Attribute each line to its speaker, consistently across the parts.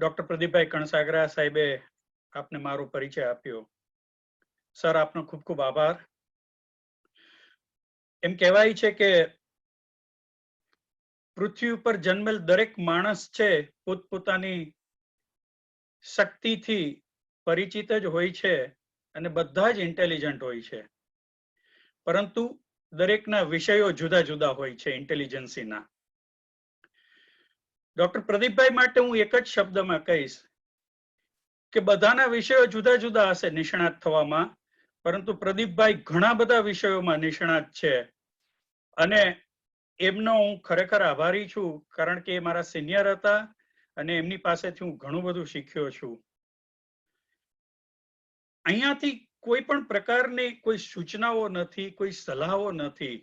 Speaker 1: Doctor પ્રદીપભાઈ કણસાગરા સાહેબે આપને મારો પરિચય આપ્યો. સર, આપનો ખૂબ ખૂબ આભાર. એમ કહેવાય છે કે પૃથ્વી ઉપર જન્મેલ દરેક માણસ છે પોતપોતાની શક્તિથી પરિચિત જ હોય છે અને બધા જ ઇન્ટેલિજન્ટ હોય છે, પરંતુ દરેકના વિષયો જુદા જુદા હોય છે ઇન્ટેલિજન્સીના. ડોક્ટર પ્રદીપભાઈ માટે હું એક જ શબ્દમાં કહીશ કે બધાના વિષયો જુદા જુદા હશે નિષ્ણાત થવામાં, પરંતુ પ્રદીપભાઈ ઘણા બધા વિષયોમાં નિષ્ણાત છે અને એમનો હું ખરેખર આભારી છું, કારણ કે એ મારા સિનિયર હતા અને એમની પાસેથી હું ઘણું બધું શીખ્યો છું. અહીંયાથી કોઈ પણ પ્રકારની કોઈ સૂચનાઓ નથી, કોઈ સલાહો નથી.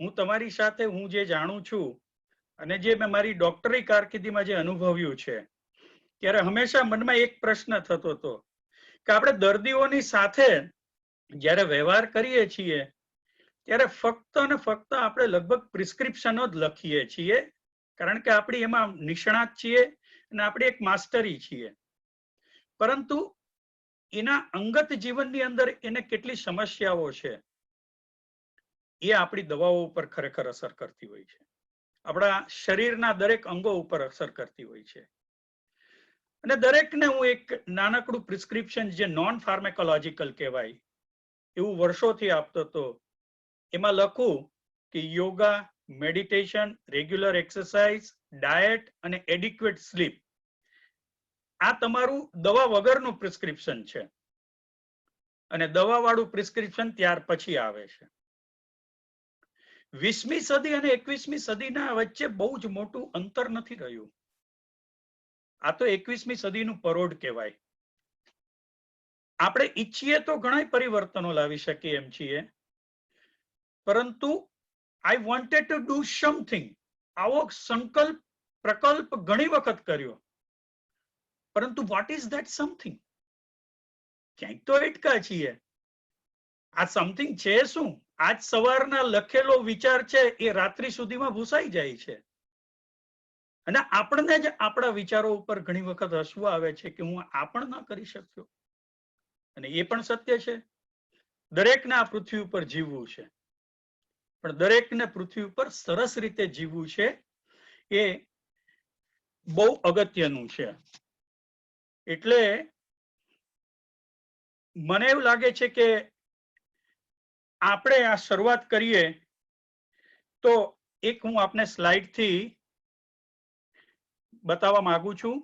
Speaker 1: હું તમારી સાથે હું જે જાણું છું અને જે મેં મારી ડોક્ટરી કારકિર્દીમાં જે અનુભવ્યું છે, ત્યારે હંમેશા મનમાં એક પ્રશ્ન થતો હતો કે આપણે દર્દીઓની સાથે જ્યારે વ્યવહાર કરીએ છીએ ત્યારે ફક્ત અને ફક્ત આપણે લગભગ પ્રિસ્ક્રિપ્શનો જ લખીએ છીએ, કારણ કે આપણી એમાં નિષ્ણાત છીએ અને આપણે એક માસ્ટરી છીએ. પરંતુ એના અંગત જીવનની અંદર એને કેટલી સમસ્યાઓ છે એ આપણી દવાઓ ઉપર ખરેખર અસર કરતી હોય છે, આપણા શરીરના દરેક અંગો ઉપર અસર કરતી હોય છે. અને દરેકને હું એક નાનકડું પ્રિસ્ક્રિપ્શન જે નોન ફાર્મેકોલોજીકલ કહેવાય એવું વર્ષોથી આપતો હતો. એમાં લખું કે yoga, meditation, regular exercise, diet અને એડિક્વેટ સ્લીપ આ તમારું દવા વગરનું પ્રિસ્ક્રિપ્શન છે, અને દવા વાળું પ્રિસ્ક્રિપ્શન ત્યાર પછી આવે છે. 20મી સદી અને 21મી સદીના વચ્ચે બહુ જ મોટું અંતર નથી રહ્યું. આ તો 21મી સદીનું પરોઢ કહેવાય. આપણે ઈચ્છીએ તો ઘણા પરિવર્તનો લાવી શકીએ એમ છીએ, પરંતુ I wanted to do something આવો સંકલ્પ પ્રકલ્પ ઘણી વખત કર્યો, પરંતુ વોટ ઇઝ ધેટ સમથિંગ? ક્યાંક તો અટકા છીએ. આ સમથિંગ છે શું? આજ સવારના લખેલો વિચાર છે એ રાત્રિ સુધીમાં ભૂસાઈ જાય છે, અને આપણને જ આપણા વિચારો ઉપર ઘણી વખત હસવું આવે છે કે હું આ પણ ન કરી શક્યો. અને એ પણ સત્ય છે, દરેકને આ પૃથ્વી ઉપર જીવવું છે, પણ દરેકને પૃથ્વી ઉપર સરસ રીતે જીવવું છે એ બહુ અગત્યનું છે. એટલે મને એવું લાગે છે કે આપણે આ શરૂઆત કરીએ તો એક હું આપને સ્લાઇડથી બતાવવા માંગુ છું.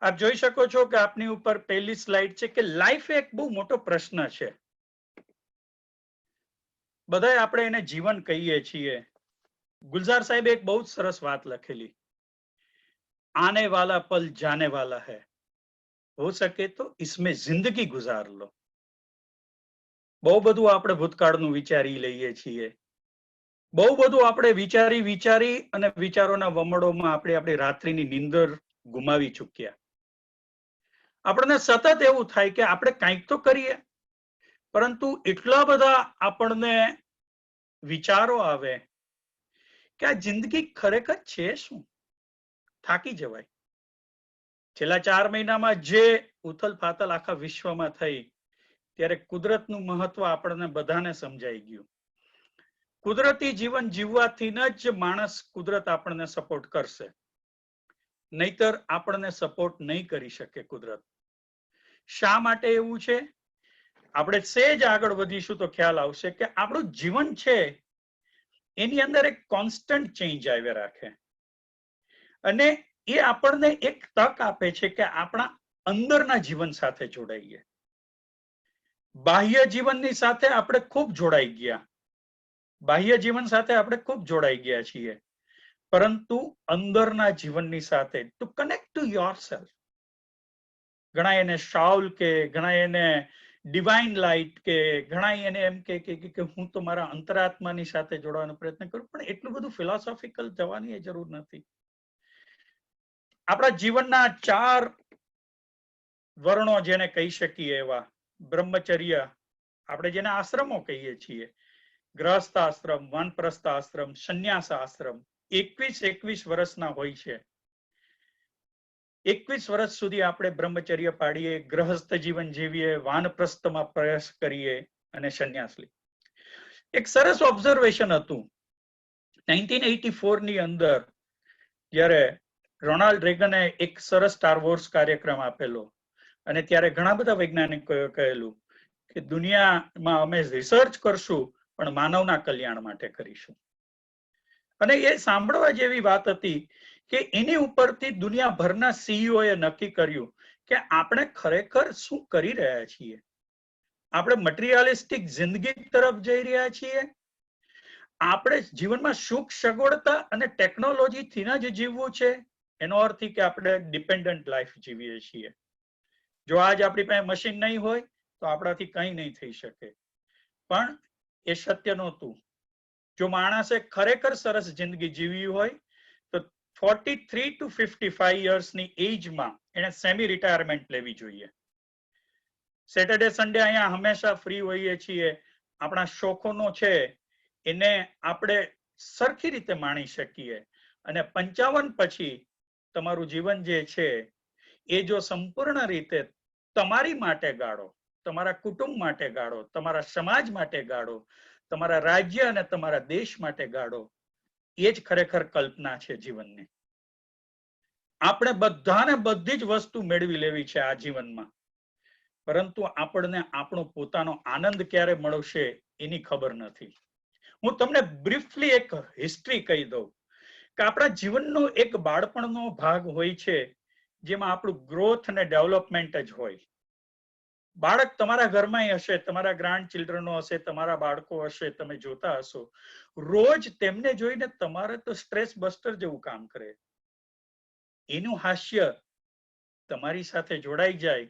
Speaker 1: આપ જોઈ શકો છો કે આપની ઉપર પહેલી સ્લાઇડ છે કે લાઈફ એક બહુ મોટો પ્રશ્ન છે. બધાય આપણે એને જીવન કહીએ છીએ. ગુલઝાર સાહેબે એક બહુ જ સરસ વાત લખેલી, આને વાલા પલ જાને વાલા હૈ, હો સકે તો इसमें जिंदगी गुजार लो. બહુ બધું આપણે ભૂતકાળનું વિચારી લઈએ છીએ, બહુ બધું આપણે વિચારી અને વિચારોના વમળોમાં આપણે આપણી રાત્રિની નીંદર ગુમાવી ચૂક્યા. આપણને સતત એવું થાય કે આપણે કંઈક તો કરીએ, પરંતુ એટલા બધા આપણને વિચારો આવે કે આ જિંદગી ખરેખર છે શું? થાકી જવાય. છેલ્લા 4 મહિનામાં જે ઉથલ પાથલ આખા વિશ્વમાં થઈ ત્યારે કુદરતનું મહત્વ આપણને બધાને સમજાઈ ગયું. કુદરતી જીવન જીવવાથી જ માણસ કુદરત આપણને સપોર્ટ કરશે, નહીતર આપણને સપોર્ટ નહીં કરી શકે કુદરત. શા માટે એવું છે? આપણે સેજ આગળ વધીશું તો ખ્યાલ આવશે કે આપણું જીવન છે એની અંદર એક કોન્સ્ટન્ટ ચેન્જ આવ્યા રાખે, અને એ આપણને એક તક આપે છે કે આપણા અંદરના જીવન સાથે જોડાઈએ. બાહ્ય જીવનની સાથે આપણે ખૂબ જોડાઈ ગયા, બાહ્ય જીવન સાથે આપણે ખૂબ જોડાઈ ગયા છીએ, પરંતુ અંદરના જીવનની સાથે ટુ કનેક્ટ ટુ યોરસેલ્ફ, ઘણા એને શાઉલ કે ઘણા એને ડિવાઇન લાઇટ કે ઘણા એને એમ કે હું તો મારા અંતરાત્માની સાથે જોડવાનો પ્રયત્ન કરું, પણ એટલું બધું ફિલોસોફિકલ જવાની જરૂર નથી. આપણા જીવનના 4 વર્ણો જેને કહી શકીએ એવા બ્રહ્મચર્ય, આપણે જેને આશ્રમો કહીએ છીએ, ગ્રહસ્થ આશ્રમ, વાનપ્રસ્થ આશ્રમ, સંન્યાસ આશ્રમ, 21 વર્ષના હોય છે. 21 વર્ષ સુધી આપણે બ્રહ્મચર્ય પાડીએ, ગ્રહસ્થ જીવન જીવીએ, વાનપ્રસ્થમાં પ્રયાસ કરીએ અને સંન્યાસ લઈએ. એક સરસ ઓબ્ઝર્વેશન હતું 1984 ની અંદર, જ્યારે રોનાલ્ડ રેગને એક સરસ સ્ટાર વોર્સ કાર્યક્રમ આપેલો, અને ત્યારે ઘણા બધા વૈજ્ઞાનિકોએ કહેલું કે દુનિયામાં અમે રિસર્ચ કરશું પણ માનવના કલ્યાણ માટે કરીશું. અને એ સાંભળવા જેવી વાત હતી કે એની ઉપરથી દુનિયાભરના સીઈઓ એ નક્કી કર્યું કે આપણે ખરેખર શું કરી રહ્યા છીએ. આપણે મટીરિયાલિસ્ટિક જિંદગી તરફ જઈ રહ્યા છીએ, આપણે જીવનમાં સુખ સગવડતા અને ટેકનોલોજીથી જ જીવવું છે, એનો અર્થ કે આપણે ડિપેન્ડન્ટ લાઈફ જીવીએ છીએ. જો આજ આપણી પાસે મશીન નહીં હોય તો આપણાથી કંઈ નહીં થઈ શકે, પણ એ સત્ય નહોતું. જો માણસે ખરેખર સરસ જિંદગી જીવી હોય તો 43 to 55 યર્સની એજમાં એને સેમી રિટાયરમેન્ટ લેવી જોઈએ. સેટરડે સન્ડે અહીંયા હંમેશા ફ્રી હોઈએ છીએ, આપણા શોખોનો છે એને આપણે સરખી રીતે માણી શકીએ, અને 55 પછી તમારું જીવન જે છે એ જો સંપૂર્ણ રીતે તમારી માટે ગાળો, તમારા કુટુંબ માટે ગાળો, તમારા સમાજ માટે ગાળો, તમારા રાજ્ય અને તમારા દેશ માટે ગાળો, એ જ ખરેખર કલ્પના છે જીવનની. આપણે બધાને બધી જ વસ્તુ મેળવી લેવી છે આ જીવનમાં, પરંતુ આપણને આપણો પોતાનો આનંદ ક્યારે મળશે એની ખબર નથી. હું તમને બ્રીફલી એક હિસ્ટ્રી કહી દઉં કે આપણા જીવનનો એક બાળપણનો ભાગ હોય છે જેમાં આપણું ગ્રોથ અને ડેવલપમેન્ટ જ હોય. બાળક તમારા ઘરમાં હશે, તમારા ગ્રાન્ડ ચિલ્ડ્રનો હશે, તમારા બાળકો હશે, તમે જોતા હશો, રોજ તેમને જોઈને તમારે તો સ્ટ્રેસ બસ્ટર જેવું કામ કરે. એનું હાસ્ય તમારી સાથે જોડાઈ જાય,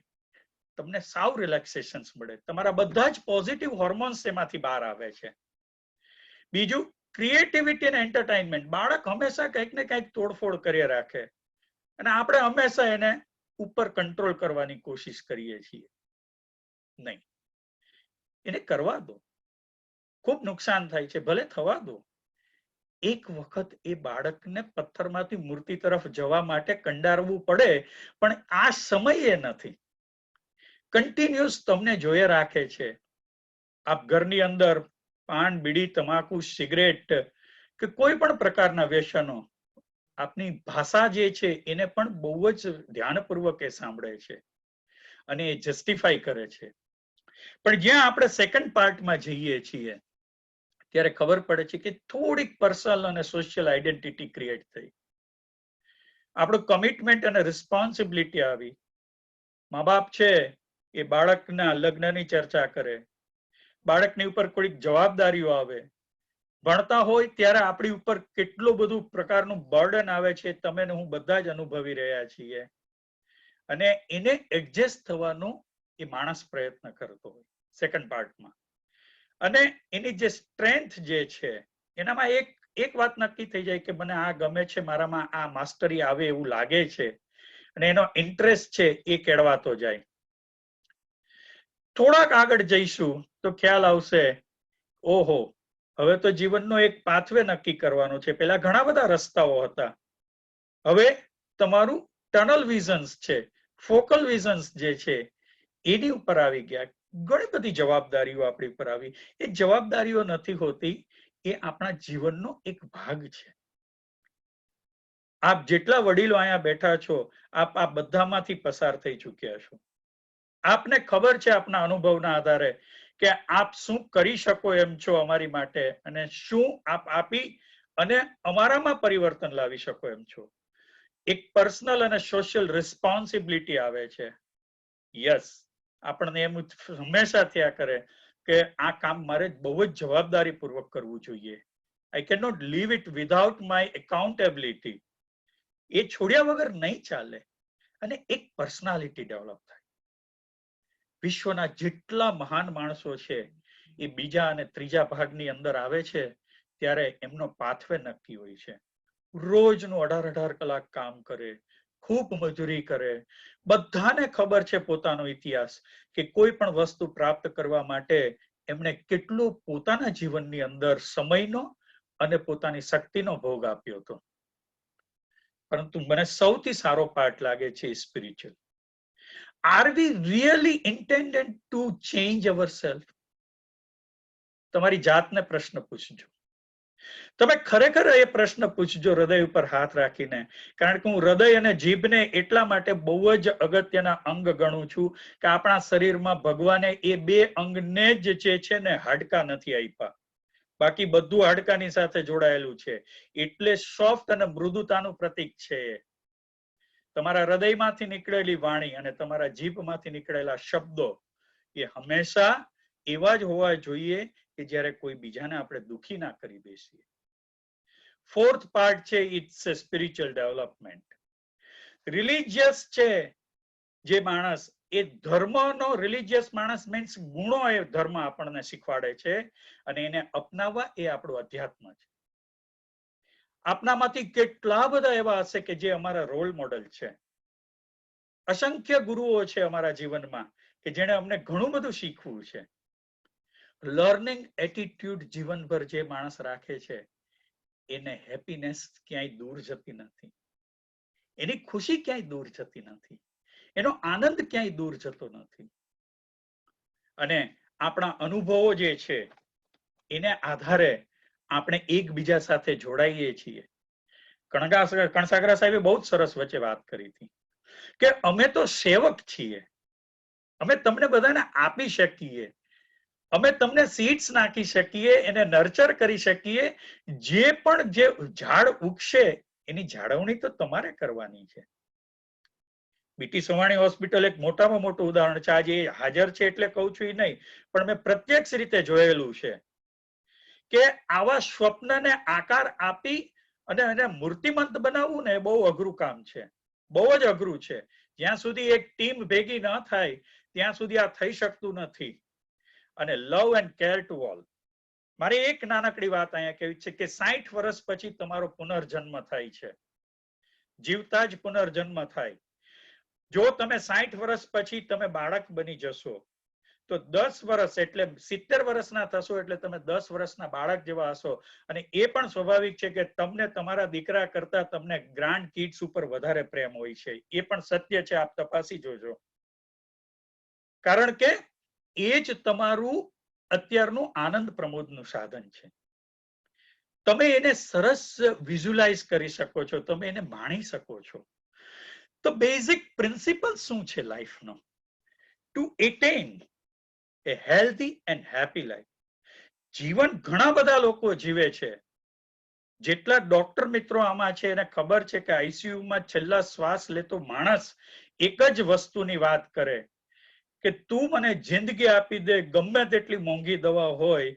Speaker 1: તમને સાવ રિલેક્સેશન મળે, તમારા બધા જ પોઝિટિવ હોર્મોન્સ એમાંથી બહાર આવે છે. બીજું, ક્રિએટિવિટી અને એન્ટરટેનમેન્ટ. બાળક હંમેશા કંઈક ને કંઈક તોડફોડ કરી રાખે અને આપણે હંમેશા એને ઉપર કંટ્રોલ કરવાની કોશિશ કરીએ છીએ. નહીં, એને કરવા દો, ખૂબ નુકસાન થાય છે, ભલે થવા દો. એક વખત એ બાળકને પથ્થરમાંથી મૂર્તિ તરફ જવા માટે કંડારવું પડે, પણ આ સમય નથી. કન્ટિન્યુઅસ તમને જોયે રાખે છે. આપ ઘરની અંદર પાન, બીડી, તમાકુ, સિગરેટ કે કોઈ પણ પ્રકારના વ્યસનો, આપની ભાષા જે છે એને પણ બહુ જ ધ્યાનપૂર્વક એ સાંભળે છે અને એ જસ્ટિફાઈ કરે છે. પણ જ્યાં આપણે સેકન્ડ પાર્ટમાં જઈએ છીએ ત્યારે ખબર પડે છે કે થોડીક પર્સનલ અને સોશિયલ આઈડેન્ટિટી ક્રિએટ થઈ, આપણું કમિટમેન્ટ અને રિસ્પોન્સિબિલિટી આવી. મા બાપ છે એ બાળકના લગ્નની ચર્ચા કરે, બાળકની ઉપર કોઈક જવાબદારીઓ આવે. ભણતા હોય ત્યારે આપણી ઉપર કેટલું બધું પ્રકારનું બર્ડન આવે છે, તમે ને હું બધા જ અનુભવી રહ્યા છીએ, અને એને એડજસ્ટ થવાનો એ માણસ પ્રયત્ન કરતો હોય સેકન્ડ પાર્ટમાં. અને એની જે સ્ટ્રેન્થ જે છે એનામાં એક વાત નક્કી થઈ જાય કે મને આ ગમે છે, મારામાં આ માસ્ટરી આવે એવું લાગે છે, અને એનો ઇન્ટરેસ્ટ છે એ કેળવાતો જાય. થોડાક આગળ જઈશું તો ખ્યાલ આવશે, ઓહો, હવે તો જીવનનો એક પાથવે નક્કી કરવાનો છે. પેલા ઘણા બધા રસ્તાઓ હતા, હવે તમારું ટનલ વિઝન્સ છે, ફોકલ વિઝન્સ જે છે એની ઉપર આવી ગયા. ઘણી બધી જવાબદારીઓ આપણી ઉપર આવી. એ જવાબદારીઓ નથી હોતી, એ આપણા જીવનનો એક ભાગ છે. આપ જેટલા વડીલો અહીંયા બેઠા છો, આપ આ બધામાંથી પસાર થઈ ચૂક્યા છો. આપને ખબર છે આપના અનુભવના આધારે કે આપ શું કરી શકો એમ છો અમારી માટે, અને શું આપ આપી અને અમારામાં પરિવર્તન લાવી શકો એમ છો. એક પર્સનલ અને સોશિયલ રિસ્પોન્સિબિલિટી આવે છે. યસ, આપણને એમ હંમેશા થયા કરે કે આ કામ મારે બહુ જ જવાબદારીપૂર્વક કરવું જોઈએ. I can not leave it without my accountability. એ છોડ્યા વગર નહીં ચાલે, અને એક પર્સનાલિટી ડેવલપ થાય. વિશ્વના જેટલા મહાન માણસો છે એ બીજા અને ત્રીજા ભાગની અંદર આવે છે ત્યારે એમનો પાથવે નક્કી હોય છે. રોજનું 18 કલાક કામ કરે, ખૂબ મજૂરી કરે, બધાને ખબર છે પોતાનો ઇતિહાસ કે કોઈ પણ વસ્તુ પ્રાપ્ત કરવા માટે એમણે કેટલો પોતાના જીવનની અંદર સમયનો અને પોતાની શક્તિનો ભોગ આપ્યો હતો. પરંતુ મને સૌથી સારો પાઠ લાગે છે spiritual. Are we really intended to change ourselves? તમારી જાતને પ્રશ્ન પૂછજો. તમે ખરેખર એ પ્રશ્ન પૂછજો હૃદય ઉપર હાથ રાખીને, કારણ કે હું હૃદય અને જીભને એટલા માટે બહુ જ અગત્યના અંગ ગણું છું કે આપણા શરીરમાં ભગવાને એ બે અંગને જ છે ને હાડકા નથી આપ્યા, બાકી બધું હાડકાની સાથે જોડાયેલું છે. એટલે સોફ્ટ અને મૃદુતાનું પ્રતીક છે. તમારા હૃદયમાંથી નીકળેલી વાણી અને તમારા જીભમાંથી નીકળેલા શબ્દો એ હંમેશા એવા જ હોવા જોઈએ કે જ્યારે કોઈ બીજાને આપણે દુખી ના કરી બેસીએ. ફોર્થ પાર્ટ છે ઇટ્સ સ્પિરિચ્યુઅલ ડેવલપમેન્ટ. રિલિજિયસ છે જે માણસ, એ ધર્મનો રિલિજિયસ માણસ મીન્સ ગુણો એ ધર્મ આપણને શીખવાડે છે અને એને અપનાવવા એ આપણું અધ્યાત્મ છે. આપનામાંથી કેટલા બધા એવા હશે કે જે અમારા રોલ મોડેલ છે. અસંખ્ય ગુરુઓ છે અમારા જીવનમાં કે જેણે અમને ઘણું બધું શીખવું છે. લર્નિંગ એટીટ્યુડ જીવનભર જે માણસ રાખે છે એને હેપીનેસ ક્યાંય દૂર જતી નથી, એની ખુશી ક્યાંય દૂર જતી નથી, એનો આનંદ ક્યાંય દૂર જતો નથી. અને આપણા અનુભવો જે છે એને આધારે આપણે એકબીજા સાથે જોડાઈએ છીએ. કણસાગરા સાહેબે બહુ જ સરસ વચ્ચે વાત કરી હતી કે અમે તો સેવક છીએ, અમે તમને બધાને આપી શકીએ, અમે તમને સીડ્સ નાખી શકીએ, એને નર્ચર કરી શકીએ. જે પણ જે ઝાડ ઉગશે એની જાળવણી તો તમારે કરવાની છે. બીટી સોવાણી હોસ્પિટલ એક મોટામાં મોટું ઉદાહરણ છે. આજે હાજર છે એટલે કહું છું એ નહીં, પણ મેં પ્રત્યક્ષ રીતે જોયેલું છે કે આવા સ્વપ્નને આકાર આપી અને એને મૂર્તિમંત બનાવવું ને બહુ અઘરું કામ છે, બહુ જ અઘરું છે. જ્યાં સુધી એક ટીમ ભેગી ન થાય ત્યાં સુધી આ થઈ શકતું નથી. અને love and care to all. મારી એક નાનકડી વાત અહીંયા કહેવી છે કે 60 વર્ષ પછી તમારો પુનર્જન્મ થાય છે, જીવતા જ પુનર્જન્મ થાય. જો તમે 60 વર્ષ પછી તમે બાળક બની જશો તો 10 વર્ષ એટલે 70 વર્ષના થશો એટલે તમે 10 વર્ષના બાળક જેવા હશો. અને એ પણ સ્વાભાવિક છે કે તમને તમારા દીકરા કરતા તમને ગ્રાન્ડ કિડ્સ ઉપર વધારે પ્રેમ હોય છે. એ પણ સત્ય છે, આપ તપાસી જોજો. કારણ કે એ જ તમારું અત્યારનું આનંદ પ્રમોદનું સાધન છે. તમે એને સરસ વિઝ્યુલાઇઝ કરી શકો છો, તમે એને માણી શકો છો. તો બેઝિક પ્રિન્સિપલ શું છે લાઈફનો? To attain a healthy and happy life. જીવન ઘણા બધા લોકો જીવે છે. જેટલા ડોક્ટર મિત્રો આમાં છે એને ખબર છે કે આઈસીયુમાં છેલ્લા શ્વાસ લેતો માણસ એક જ વસ્તુની વાત કરે કે તું મને જિંદગી આપી દે, ગમે તેટલી મોંઘી દવા હોય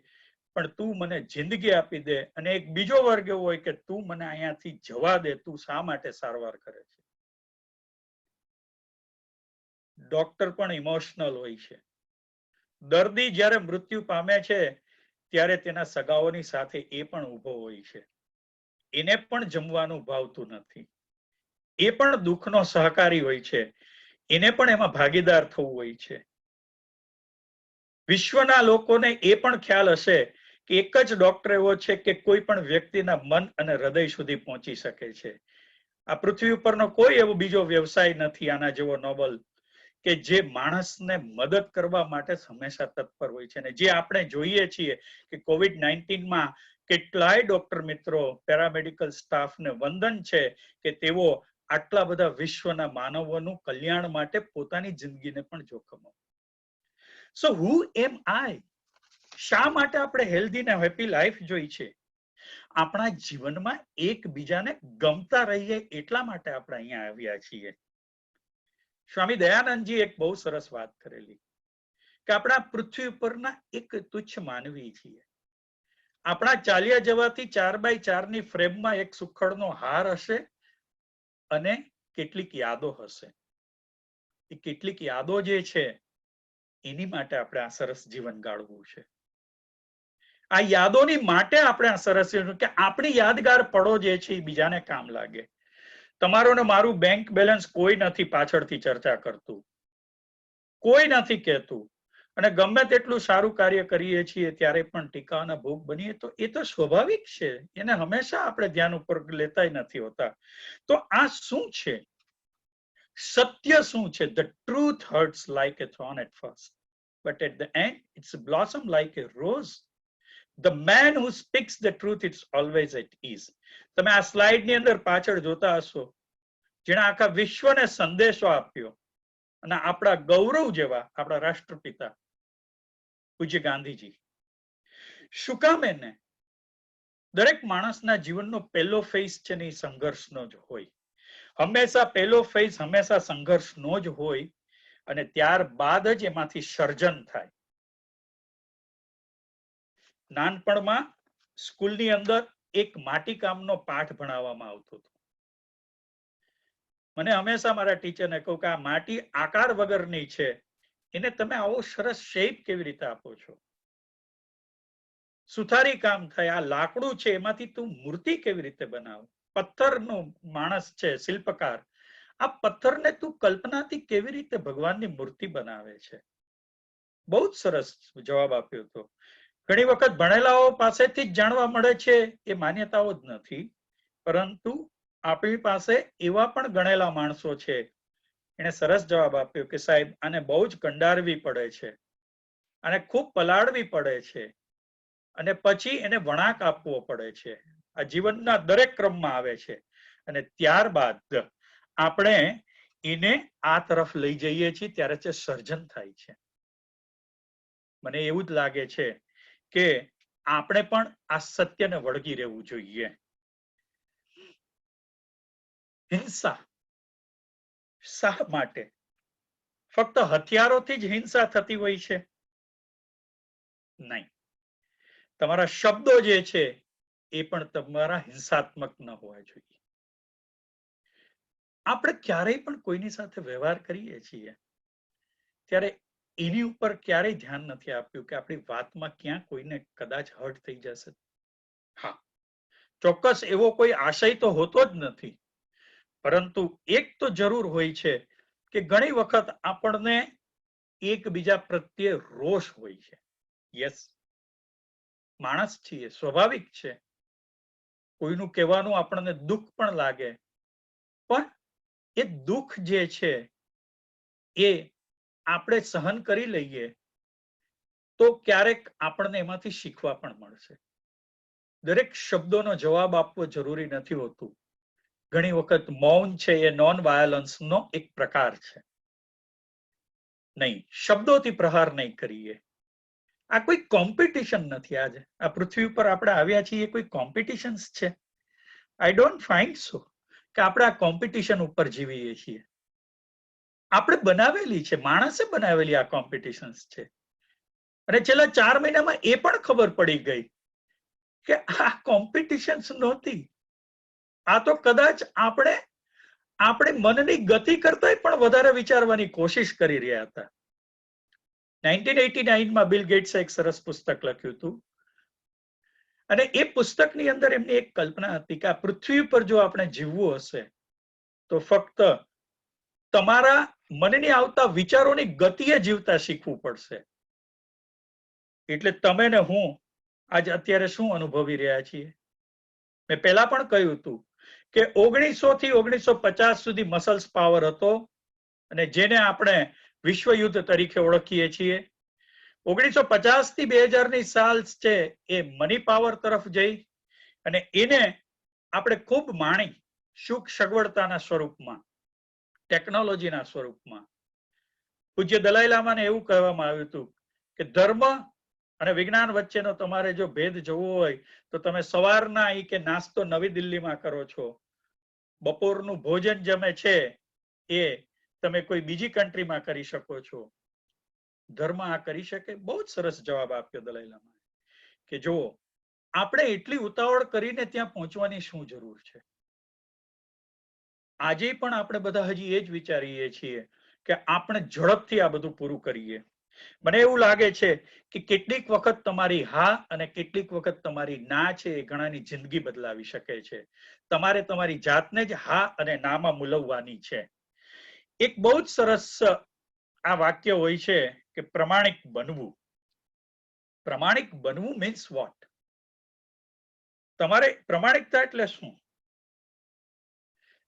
Speaker 1: પણ તું મને જિંદગી આપી દે. અને એક બીજો વર્ગ એવો હોય કે તું મને અહીંયાથી જવા દે, તું શા માટે સારવાર કરે છે. ડોક્ટર પણ ઇમોશનલ હોય છે. દર્દી જ્યારે મૃત્યુ પામે છે ત્યારે તેના સગાઓની સાથે એ પણ ઊભો હોય છે. એને પણ જમવાનું ભાવતું નથી, એ પણ દુઃખનો સહકારી હોય છે, એને પણ એમાં ભાગીદાર થવું હોય છે. વિશ્વના લોકોને એ પણ ખ્યાલ હશે કે એક જ ડોક્ટર એવો છે કે કોઈ પણ વ્યક્તિના મન અને હૃદય સુધી પહોંચી શકે છે. આ પૃથ્વી ઉપરનો કોઈ એવો બીજો વ્યવસાય નથી આના જેવો નોબલ કે જે માણસને મદદ કરવા માટે હંમેશા તત્પર હોય છે. અને જે આપણે જોઈએ છીએ કે COVID-19માં કેટલાય ડોક્ટર મિત્રો, પેરામેડિકલ સ્ટાફને વંદન છે કે તેઓ આટલા બધા વિશ્વના માનવોનું કલ્યાણ માટે પોતાની જિંદગીને પણ જોખમો. સો હુ એમ આઈ? શા માટે આપણે હેલ્ધી ને હેપી લાઈફ જોઈ છે? આપણા જીવનમાં એકબીજાને ગમતા રહીએ એટલા માટે આપણે અહીંયા આવ્યા છીએ. સ્વામી દયાનંદજી એક બહુ સરસ વાત કરેલી કે આપણા પૃથ્વી ઉપરના એક તુચ્છ માનવી છીએ. આપણા ચાલ્યા જવાથી 4x4 ની ફ્રેમમાં એક સુખડનો હાર હશે અને કેટલીક યાદો હશે. એ કેટલીક યાદો જે છે એની માટે આપણે આ સરસ જીવન ગાળવું છે. આ યાદોની માટે આપણે આ સરસ કે આપણી યાદગાર પળો જે છે એ બીજાને કામ લાગે. તમારું ને મારું બેંક બેલેન્સ કોઈ નથી પાછળથી ચર્ચા કરતું, કોઈ નથી કહેતું. અને ગમે તેટલું સારું કાર્ય કરીએ છીએ ત્યારે પણ ટીકાના ભોગ બનીએ તો એ તો સ્વાભાવિક છે. એને હંમેશા આપણે ધ્યાન ઉપર લેતા નથી હોતા. તો આ શું છે? સત્ય શું છે? The truth hurts like a thorn at first, but at the end it's a blossom like a rose. The man who speaks the truth, it's always at ease. તમે આ સ્લાઇડ ની અંદર પાછળ જોતા હશો, જેણે આખા વિશ્વને સંદેશો આપ્યો અને આપણા ગૌરવ જેવા આપણા રાષ્ટ્રપિતા પૂજ્ય ગાંધીજી. શું કામ? એને દરેક માણસના જીવનનો પહેલો ફેઝ છે ને એ સંઘર્ષનો જ હોય. હંમેશા પહેલો ફેઝ હંમેશા સંઘર્ષનો જ હોય અને ત્યારબાદ જ એમાંથી સર્જન થાય. નાનપણમાં સ્કૂલની અંદર એક માટીકામનો પાઠ ભણાવવામાં આવતો હતો. મને હંમેશા મારા ટીચરને કહું કે આ માટી આકાર વગરની છે, એને તમે આવો સરસ શેપ કેવી રીતે આપો છો? સુથારી કામ થાય, આ લાકડું છે એમાંથી તું મૂર્તિ કેવી રીતે બનાવ? પથ્થરનો માણસ છે શિલ્પકાર, આ પથ્થરને તું કલ્પનાથી કેવી રીતે ભગવાનની મૂર્તિ બનાવે છે? બહુ જ સરસ જવાબ આપ્યો હતો. ઘણી વખત ભણેલાઓ પાસેથી જ જાણવા મળે છે એ માન્યતાઓ જ નથી, પરંતુ આપણી પાસે એવા પણ ગણેલા માણસો છે. એને સરસ જવાબ આપ્યો કે સાહેબ આને બહુ જ કંડારવી પડે છે, આને ખૂબ પલાળવી પડે છે અને પછી એને વળાંક આપવો પડે છે. આ જીવનના દરેક ક્રમમાં આવે છે અને ત્યારબાદ આપણે એને આ તરફ લઈ જઈએ છીએ ત્યારે તે સર્જન થાય છે. મને એવું જ લાગે છે કે આપણે પણ આ સત્યને વળગી રહેવું જોઈએ. હિંસા શા માટે? ફક્ત હથિયારોથી જ હિંસા થતી હોય છે? નહીં. તમારા શબ્દો જે છે એ પણ તમારા હિંસાત્મક ન હોવા જોઈએ. આપણે ક્યારેય પણ કોઈની સાથે વ્યવહાર કરીએ છીએ ત્યારે એની ઉપર ક્યારેય ધ્યાન નથી આપ્યું કે આપણી વાતમાં ક્યાં કોઈને કદાચ હર્ટ થઈ જશે. હા, ચોક્કસ એવો કોઈ આશય તો હોતો જ નથી, પરંતુ એક તો જરૂર હોય છે કે ઘણી વખત આપણને એકબીજા પ્રત્યે રોષ હોય છે. યસ, માણસ છીએ, સ્વાભાવિક છે. કોઈનું કહેવાનું આપણને દુઃખ પણ લાગે, પણ એ દુઃખ જે છે એ આપણે સહન કરી લઈએ તો ક્યારેક આપણને એમાંથી શીખવા પણ મળશે. દરેક શબ્દોનો જવાબ આપવો જરૂરી નથી હોતું. ઘણી વખત મૌન છે એ નોન વાયોલન્સનો એક પ્રકાર છે. નહીં, શબ્દોથી પ્રહાર નહીં કરીએ. આ કોઈ કોમ્પિટિશન નથી. આજે આ પૃથ્વી ઉપર આપણે આવ્યા છીએ કોઈ કોમ્પિટિશન્સ છે? આઈ ડોન્ટ ફાઇન્ડ સો કે આપણે આ કોમ્પિટિશન ઉપર જીવીએ છીએ. આપણે બનાવેલી છે, માણસે બનાવેલી આ કોમ્પિટિશન્સ છે. અને છેલ્લા 4 મહિનામાં એ પણ ખબર પડી ગઈ કે આ કોમ્પિટિશન્સ નહોતી. આ તો કદાચ આપણે મનની ગતિ કરતા પણ વધારે વિચારવાની કોશિશ કરી રહ્યા હતા. 1989માં બિલ ગેટ્સે એક સરસ પુસ્તક લખ્યું હતું અને એ પુસ્તકની અંદર એમની એક કલ્પના હતી કે આ પૃથ્વી પર જો આપણે જીવવું હશે તો ફક્ત તમારા મનની આવતા વિચારોની ગતિએ જીવતા શીખવું પડશે. એટલે તમે ને હું આજે અત્યારે શું અનુભવી રહ્યા છીએ? મેં પહેલા પણ કહ્યું હતું કે 1900 થી 1950 સુધી મસલ્સ પાવર હતો અને જેને આપણે વિશ્વયુદ્ધ તરીકે ઓળખીએ છીએ. 1950 થી 2000ની સાલ છે એ મની પાવર તરફ જઈ અને એને આપણે ખૂબ માણી સુખ સગવડતાના સ્વરૂપમાં, ટેકનોલોજીના સ્વરૂપમાં. પૂજ્ય દલાઈ લામાને એવું કહેવામાં આવ્યું હતું કે ધર્મ અને વિજ્ઞાન વચ્ચેનો તમારે જો ભેદ જોવો હોય તો તમે સવારના અહીં કે નાસ્તો નવી દિલ્હીમાં કરો છો, બપોરનું ભોજન જમે છે એ તમે કોઈ બીજી કન્ટ્રીમાં કરી શકો છો. ધર્મ આ કરી શકે? બહુ જ સરસ જવાબ આપ્યો દલાઈ લામાએ કે જો આપણે એટલી ઉતાવળ કરીને ત્યાં પહોંચવાની શું જરૂર છે? આજે પણ આપણે બધા હજી એ જ વિચારીએ છીએ કે આપણે ઝડપથી આ બધું પૂરું કરીએ. મને એવું લાગે છે કે કેટલીક વખત તમારી હા અને કેટલીક વખત તમારી ના છે એ ઘણાની જિંદગી બદલાવી શકે છે. તમારે તમારી જાતને જ હા અને નામાં મૂલવવાની છે. એક બહુ જ સરસ આ વાક્ય હોય છે કે પ્રમાણિક બનવું. પ્રમાણિક બનવું મીન્સ વોટ? તમારે પ્રમાણિકતા એટલે શું?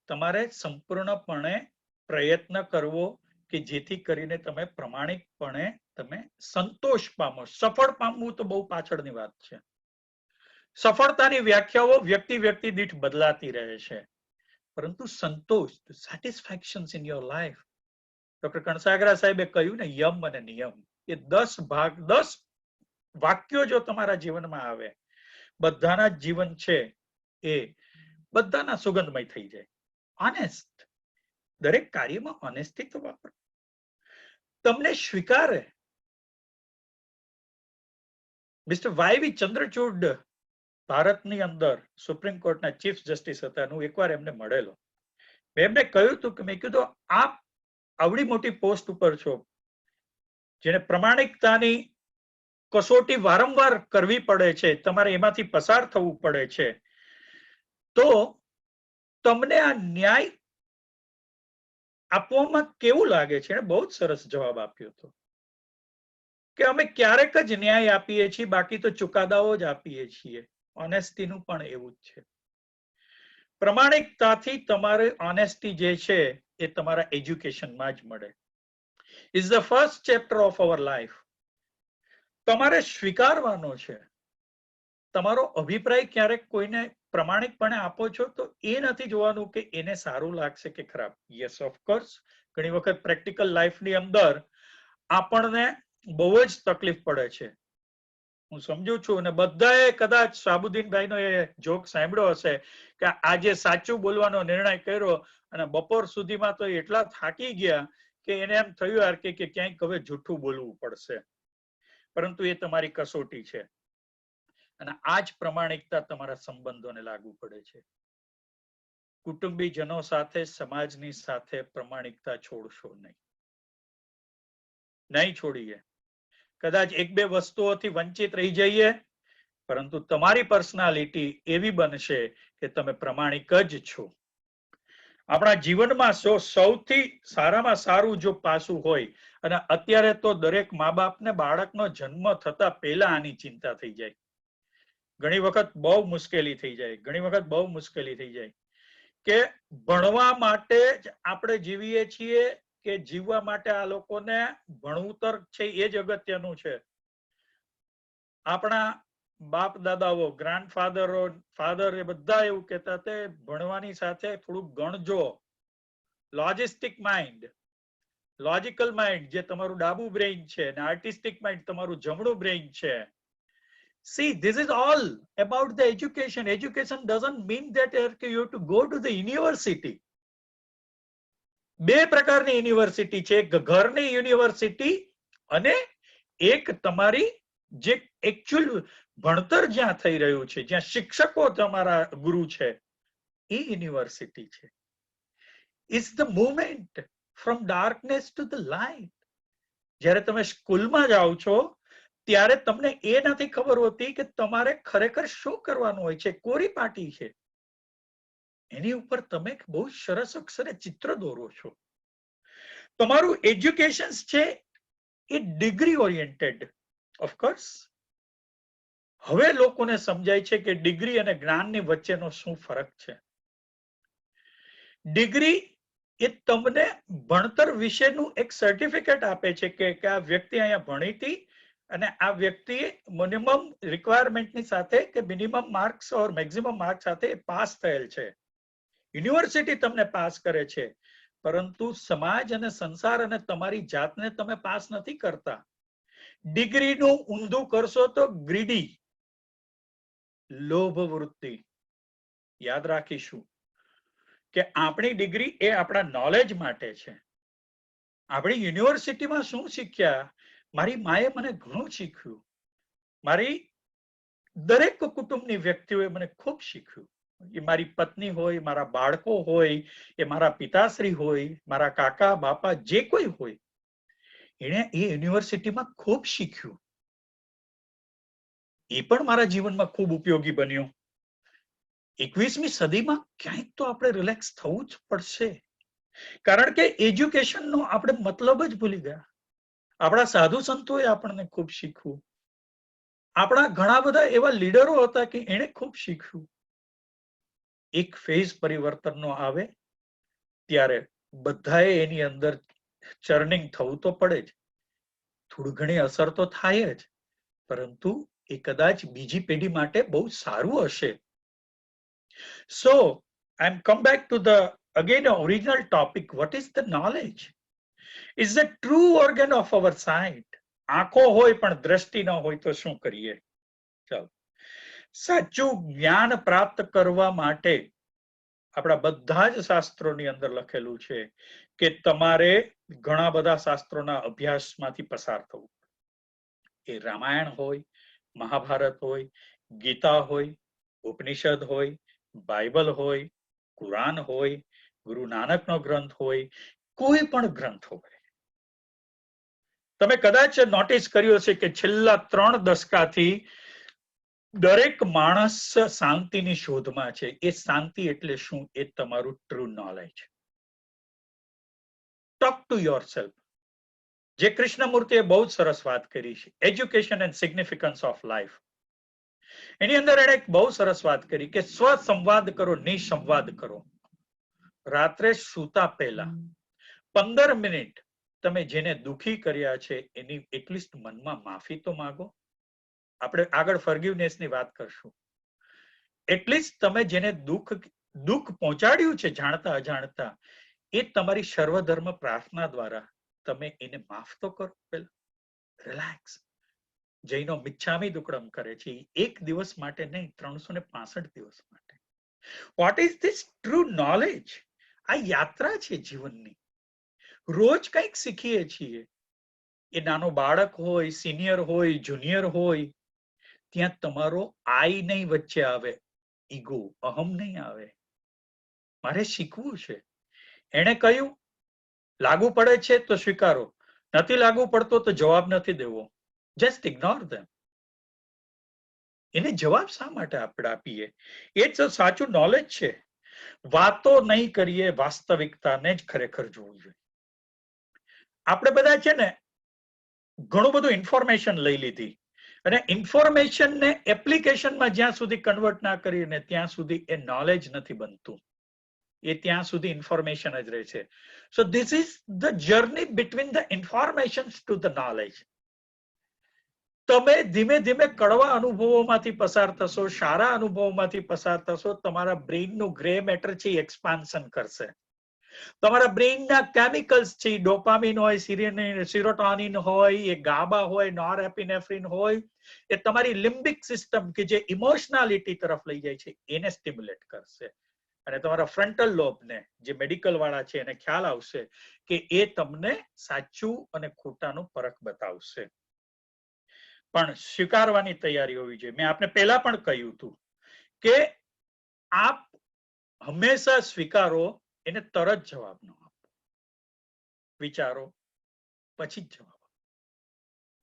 Speaker 1: તમારે સંપૂર્ણપણે પ્રયત્ન કરવો કે જેથી કરીને તમે પ્રમાણિકપણે તમે સંતોષ પામો. સફળ પામવું તો બહુ પાછળની વાત છે. સફળતાની વ્યાખ્યાઓ વ્યક્તિ દીઠ બદલાતી રહે છે, પરંતુ સંતોષ, satisfaction in your life. Doctor Kansagara સાહેબે કહ્યું ને, યમ અને નિયમ, એ 10 વાક્યો જો તમારા જીવનમાં આવે, બધાના જીવન છે એ બધાના સુગંધમય થઈ જાય. ઓનેસ્ટ, દરેક કાર્યમાં ઓનેસ્ટી તો વાપરો. તમને સ્વીકારે. મિસ્ટર વાયવી ચંદ્રચૂડ ભારતની અંદર સુપ્રીમ કોર્ટના ચીફ જસ્ટિસ હતા. હું એકવાર એમને મળેલો. મેં એમને કહ્યું હતું કે મેં કીધું આપ આવડી મોટી પોસ્ટ ઉપર છો, જેને પ્રમાણિકતાની કસોટી વારંવાર કરવી પડે છે, તમારે એમાંથી પસાર થવું પડે છે, તો તમને આ ન્યાય આપવામાં કેવું લાગે છે? બહુ જ સરસ જવાબ આપ્યો હતો કે અમે ક્યારેક જ ન્યાય આપીએ છીએ, બાકી તો ચુકાદાઓ જ આપીએ છીએ. ઓનેસ્ટીનું પણ એવું જ છે. પ્રમાણિકતાથી તમારે ઓનેસ્ટી જે છે એ તમારા એજ્યુકેશનમાં જ મળે. Is the first chapter of our life. તમારે સ્વીકારવાનો છે. તમારો અભિપ્રાય ક્યારેક કોઈને પ્રમાણિકપણે આપો છો તો એ નથી જોવાનું કે એને સારું લાગશે કે ખરાબ. યસ, ઓફકોર્સ, ઘણી વખત પ્રેક્ટિકલ લાઈફની અંદર આપણને બહુ જ તકલીફ પડે છે. હું સમજુ છું, અને બધાએ કદાચ શાહબુદ્દીનભાઈનો એ જોક સાંભળ્યો હશે કે આજે સાચું બોલવાનો નિર્ણય કર્યો અને બપોર સુધીમાં તો એટલા થાકી ગયા કે એને એમ થયું યાર કે ક્યાંક હવે જૂઠું બોલવું પડશે. પરંતુ એ તમારી કસોટી છે, અને આ જ પ્રમાણિકતા તમારા સંબંધોને લાગુ પડે છે. કુટુંબીજનો સાથે, સમાજની સાથે પ્રમાણિકતા છોડશો નહીં. નહીં છોડીએ. કદાચ એક બે વસ્તુઓથી વંચિત રહી જઈએ, પરંતુ તમારી પર્સનાલિટી એવી બનશે કે તમે પ્રમાણિક જ છો. આપણા જીવનમાં સૌથી સારામાં સારું જો પાસું હોય, અને અત્યારે તો દરેક મા બાપને બાળકનો જન્મ થતા પહેલા આની ચિંતા થઈ જાય. ઘણી વખત બહુ મુશ્કેલી થઈ જાય કે ભણવા માટે જ આપણે જીવીએ છીએ કે જીવવા માટે આ લોકોને ભણવું છે એ જ અગત્યનું છે. આપણા બાપ દાદાઓ, ફાધર એ બધા એવું કહેતા હતા, ભણવાની સાથે થોડુંક ગણજો. લોજિસ્ટિક માઇન્ડ, લોજિકલ માઇન્ડ જે તમારું ડાબુ બ્રેઇન છે, અને આર્ટિસ્ટિક માઇન્ડ તમારું જમણું બ્રેઇન છે. See, this is all about the education. Education doesn't mean that you have to go to the university. બે પ્રકારની યુનિવર્સિટી છે, એક ઘરની યુનિવર્સિટી અને એક તમારી જે એકચ્યુઅલ ભણતર જ્યાં થઈ રહ્યું છે, જ્યાં શિક્ષકો તમારા ગુરુ છે, એ યુનિવર્સિટી છે. It's the movement from darkness to the light. જ્યારે તમે સ્કૂલમાં જાઓ છો ત્યારે તમને એ નથી ખબર હોતી કે તમારે ખરેખર શું કરવાનું હોય છે. કોરી પાટી છે, એની ઉપર તમે બહુ સરસ અક્ષરે ચિત્ર દોરો છો. તમારું એજ્યુકેશન છે એ ડિગ્રી ઓરિએન્ટેડ. ઓફકોર્સ હવે લોકોને સમજાય છે કે ડિગ્રી અને જ્ઞાનની વચ્ચેનો શું ફરક છે. ડિગ્રી એ તમને ભણતર વિશેનું એક સર્ટિફિકેટ આપે છે કે આ વ્યક્તિ અહીંયા ભણી હતી અને આ વ્યક્તિ મિનિમમ રિક્વાયરમેન્ટની સાથે કે મિનિમમ માર્ક્સ ઓર મેક્સિમમ માર્ક્સ સાથે પાસ થયેલ છે. યુનિવર્સિટી તમને પાસ કરે છે, પરંતુ સમાજ અને સંસાર અને તમારી જાતને તમે પાસ નથી કરતા. ડિગ્રીનું ઊંધું કરશો તો ગ્રીડી, લોભ વૃત્તિ. યાદ રાખીશું કે આપણી ડિગ્રી એ આપણા નોલેજ માટે છે. આપણી યુનિવર્સિટીમાં શું શીખ્યા? મારી માએ મને ઘણું શીખ્યું. મારી દરેક કુટુંબની વ્યક્તિઓએ મને ખૂબ શીખ્યું. એ મારી પત્ની હોય, મારા બાળકો હોય, એ મારા પિતાશ્રી હોય, મારા કાકા બાપા જે કોઈ હોય. એણે એ યુનિવર્સિટીમાં ખૂબ શીખ્યું, એ પણ મારા જીવનમાં ખૂબ ઉપયોગી બન્યું. 21મી સદીમાં ક્યાંક તો આપણે રિલેક્સ થવું જ પડશે, કારણ કે એજ્યુકેશનનો આપણે મતલબ જ ભૂલી ગયા. આપણા સાધુ સંતોએ આપણને ખૂબ શીખવું, આપણા ઘણા બધા એવા લીડરો હતા કે એણે ખૂબ શીખ્યું. એક ફેઝ પરિવર્તનનો આવે ત્યારે બધાએ એની અંદર ચર્નિંગ થવું તો પડે જ, થોડી ઘણી અસર તો થાય જ, પરંતુ એ કદાચ બીજી પેઢી માટે બહુ સારું હશે. So I am come back to the again original topic. What is the knowledge? Is the true organ of our sight. આંખો હોય પણ દ્રષ્ટિ ન હોય તો શું કરીએ? ચાલો, સાચું જ્ઞાન પ્રાપ્ત કરવા માટે આપણા બધા જ શાસ્ત્રોની અંદર લખેલું છે કે તમારે ઘણા બધા શાસ્ત્રોના અભ્યાસમાંથી પસાર થવું. એ રામાયણ હોય, મહાભારત હોય, ગીતા હોય, ઉપનિષદ હોય, બાઇબલ હોય, કુરાન હોય, ગુરુ નાનકનો ગ્રંથ હોય, કોઈ પણ ગ્રંથ હોય. તમે કદાચ નોટિસ કર્યું હશે કે છેલ્લા 3 દશકાથી દરેક માણસ શાંતિની શોધમાં છે. એ શાંતિ એટલે શું? એ તમારું true knowledge. Talk to yourself. જે કૃષ્ણમૂર્તિએ બહુ જ સરસ વાત કરી છે, education and significance of life. એની અંદર એણે એક બહુ સરસ વાત કરી કે સ્વસંવાદ કરો, નિસંવાદ કરો. રાત્રે સૂતા પહેલા 15 મિનિટ તમે જેને દુખી કર્યા છે એની એટલીસ્ટ મનમાં માફી તો માંગો. આપણે આગળ ફોરગિવનેસની વાત કરશું. એટલીસ્ટ તમે જેને દુઃખ પહોંચાડ્યું છે જાણતા અજાણતા, એ તમારી સર્વધર્મ પ્રાર્થના દ્વારા તમે એને માફ તો કરો. પેલા રિલેક્સ. જૈનો મિચ્છામી દુક્કડમ કરે છે, એક દિવસ માટે નહીં, 365 દિવસ માટે. What is this true knowledge? આ યાત્રા છે જીવનની. રોજ કંઈક શીખીએ છીએ. એ નાનો બાળક હોય, સિનિયર હોય, જુનિયર હોય, ત્યાં તમારો આઈ નહીં વચ્ચે આવે, ઈગો, અહમ નહીં આવે. મારે શીખવું છે. એણે કહ્યું લાગુ પડે છે તો સ્વીકારો, નથી લાગુ પડતો તો જવાબ નથી દેવો. જસ્ટ ઇગ્નોર ધેમ. એને જવાબ શા માટે આપણે આપીએ? એ જ સાચું નોલેજ છે. વાતો નહીં કરીએ, વાસ્તવિકતાને જ ખરેખર જોવું જોઈએ. આપણે બધા છે ને ઘણું બધું ઇન્ફોર્મેશન લઈ લીધી, અને ઇન્ફોર્મેશનને એપ્લિકેશનમાં જ્યાં સુધી કન્વર્ટ ના કરીને ત્યાં સુધી એ નોલેજ નથી બનતું. એ ત્યાં સુધી ઇન્ફોર્મેશન જ રહે છે. So this is the journey between the informations to the knowledge. તમે ધીમે ધીમે કડવા અનુભવોમાંથી પસાર થશો, સારા અનુભવોમાંથી પસાર થશો. તમારા બ્રેઇનનું ગ્રે મેટર છે એક્સપાન્શન કરશે. તમારા બ્રેઇનના કેમિકલ્સ છે, ડોપામિન હોય, સિરોટોનિન હોય, એ ગાબા હોય, નોરએપિનેફ્રિન હોય, એ તમારી લિમ્બિક સિસ્ટમ કે જે ઇમોશનાલિટી તરફ લઈ જાય છે એને સ્ટિમ્યુલેટ કરશે. અને તમારા ફ્રન્ટલ લોબને, જે મેડિકલ વાળા છે, એને ખ્યાલ આવશે કે એ તમને સાચું અને ખોટાનો ફરક બતાવશે. પણ સ્વીકારવાની તૈયારી હોવી જોઈએ. મેં આપને પહેલા પણ કહ્યું હતું કે આપ હંમેશા સ્વીકારો, એને તરત જવાબ ન આપો. વિચારો પછી જ જવાબ આપો.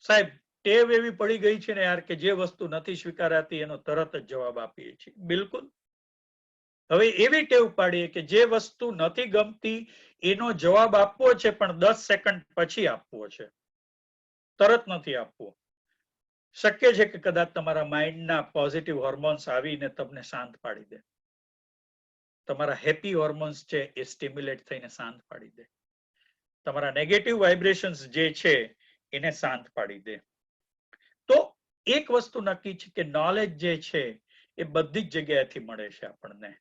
Speaker 1: સાહેબ, ટેવ એવી પડી ગઈ છે ને યાર કે જે વસ્તુ નથી સ્વીકારાતી એનો તરત જ જવાબ આપીએ છીએ. બિલકુલ. હવે એવી ટેવ પાડીએ કે જે વસ્તુ નથી ગમતી એનો જવાબ આપવો છે, પણ 10 સેકન્ડ પછી આપવો છે, તરત નથી આપવો. શક્ય છે કે કદાચ તમારા માઇન્ડના પોઝિટિવ હોર્મોન્સ આવીને તમને શાંત પાડી દે. તમારા હેપી હોર્મોન્સ છે એ સ્ટિમ્યુલેટ થઈને શાંત પાડી દે. તમારા નેગેટિવ વાઇબ્રેશન્સ જે છે એને શાંત પાડી દે. તો એક વસ્તુ નક્કી છે કે નોલેજ જે છે એ બધી જ જગ્યાએથી મળે છે આપણને.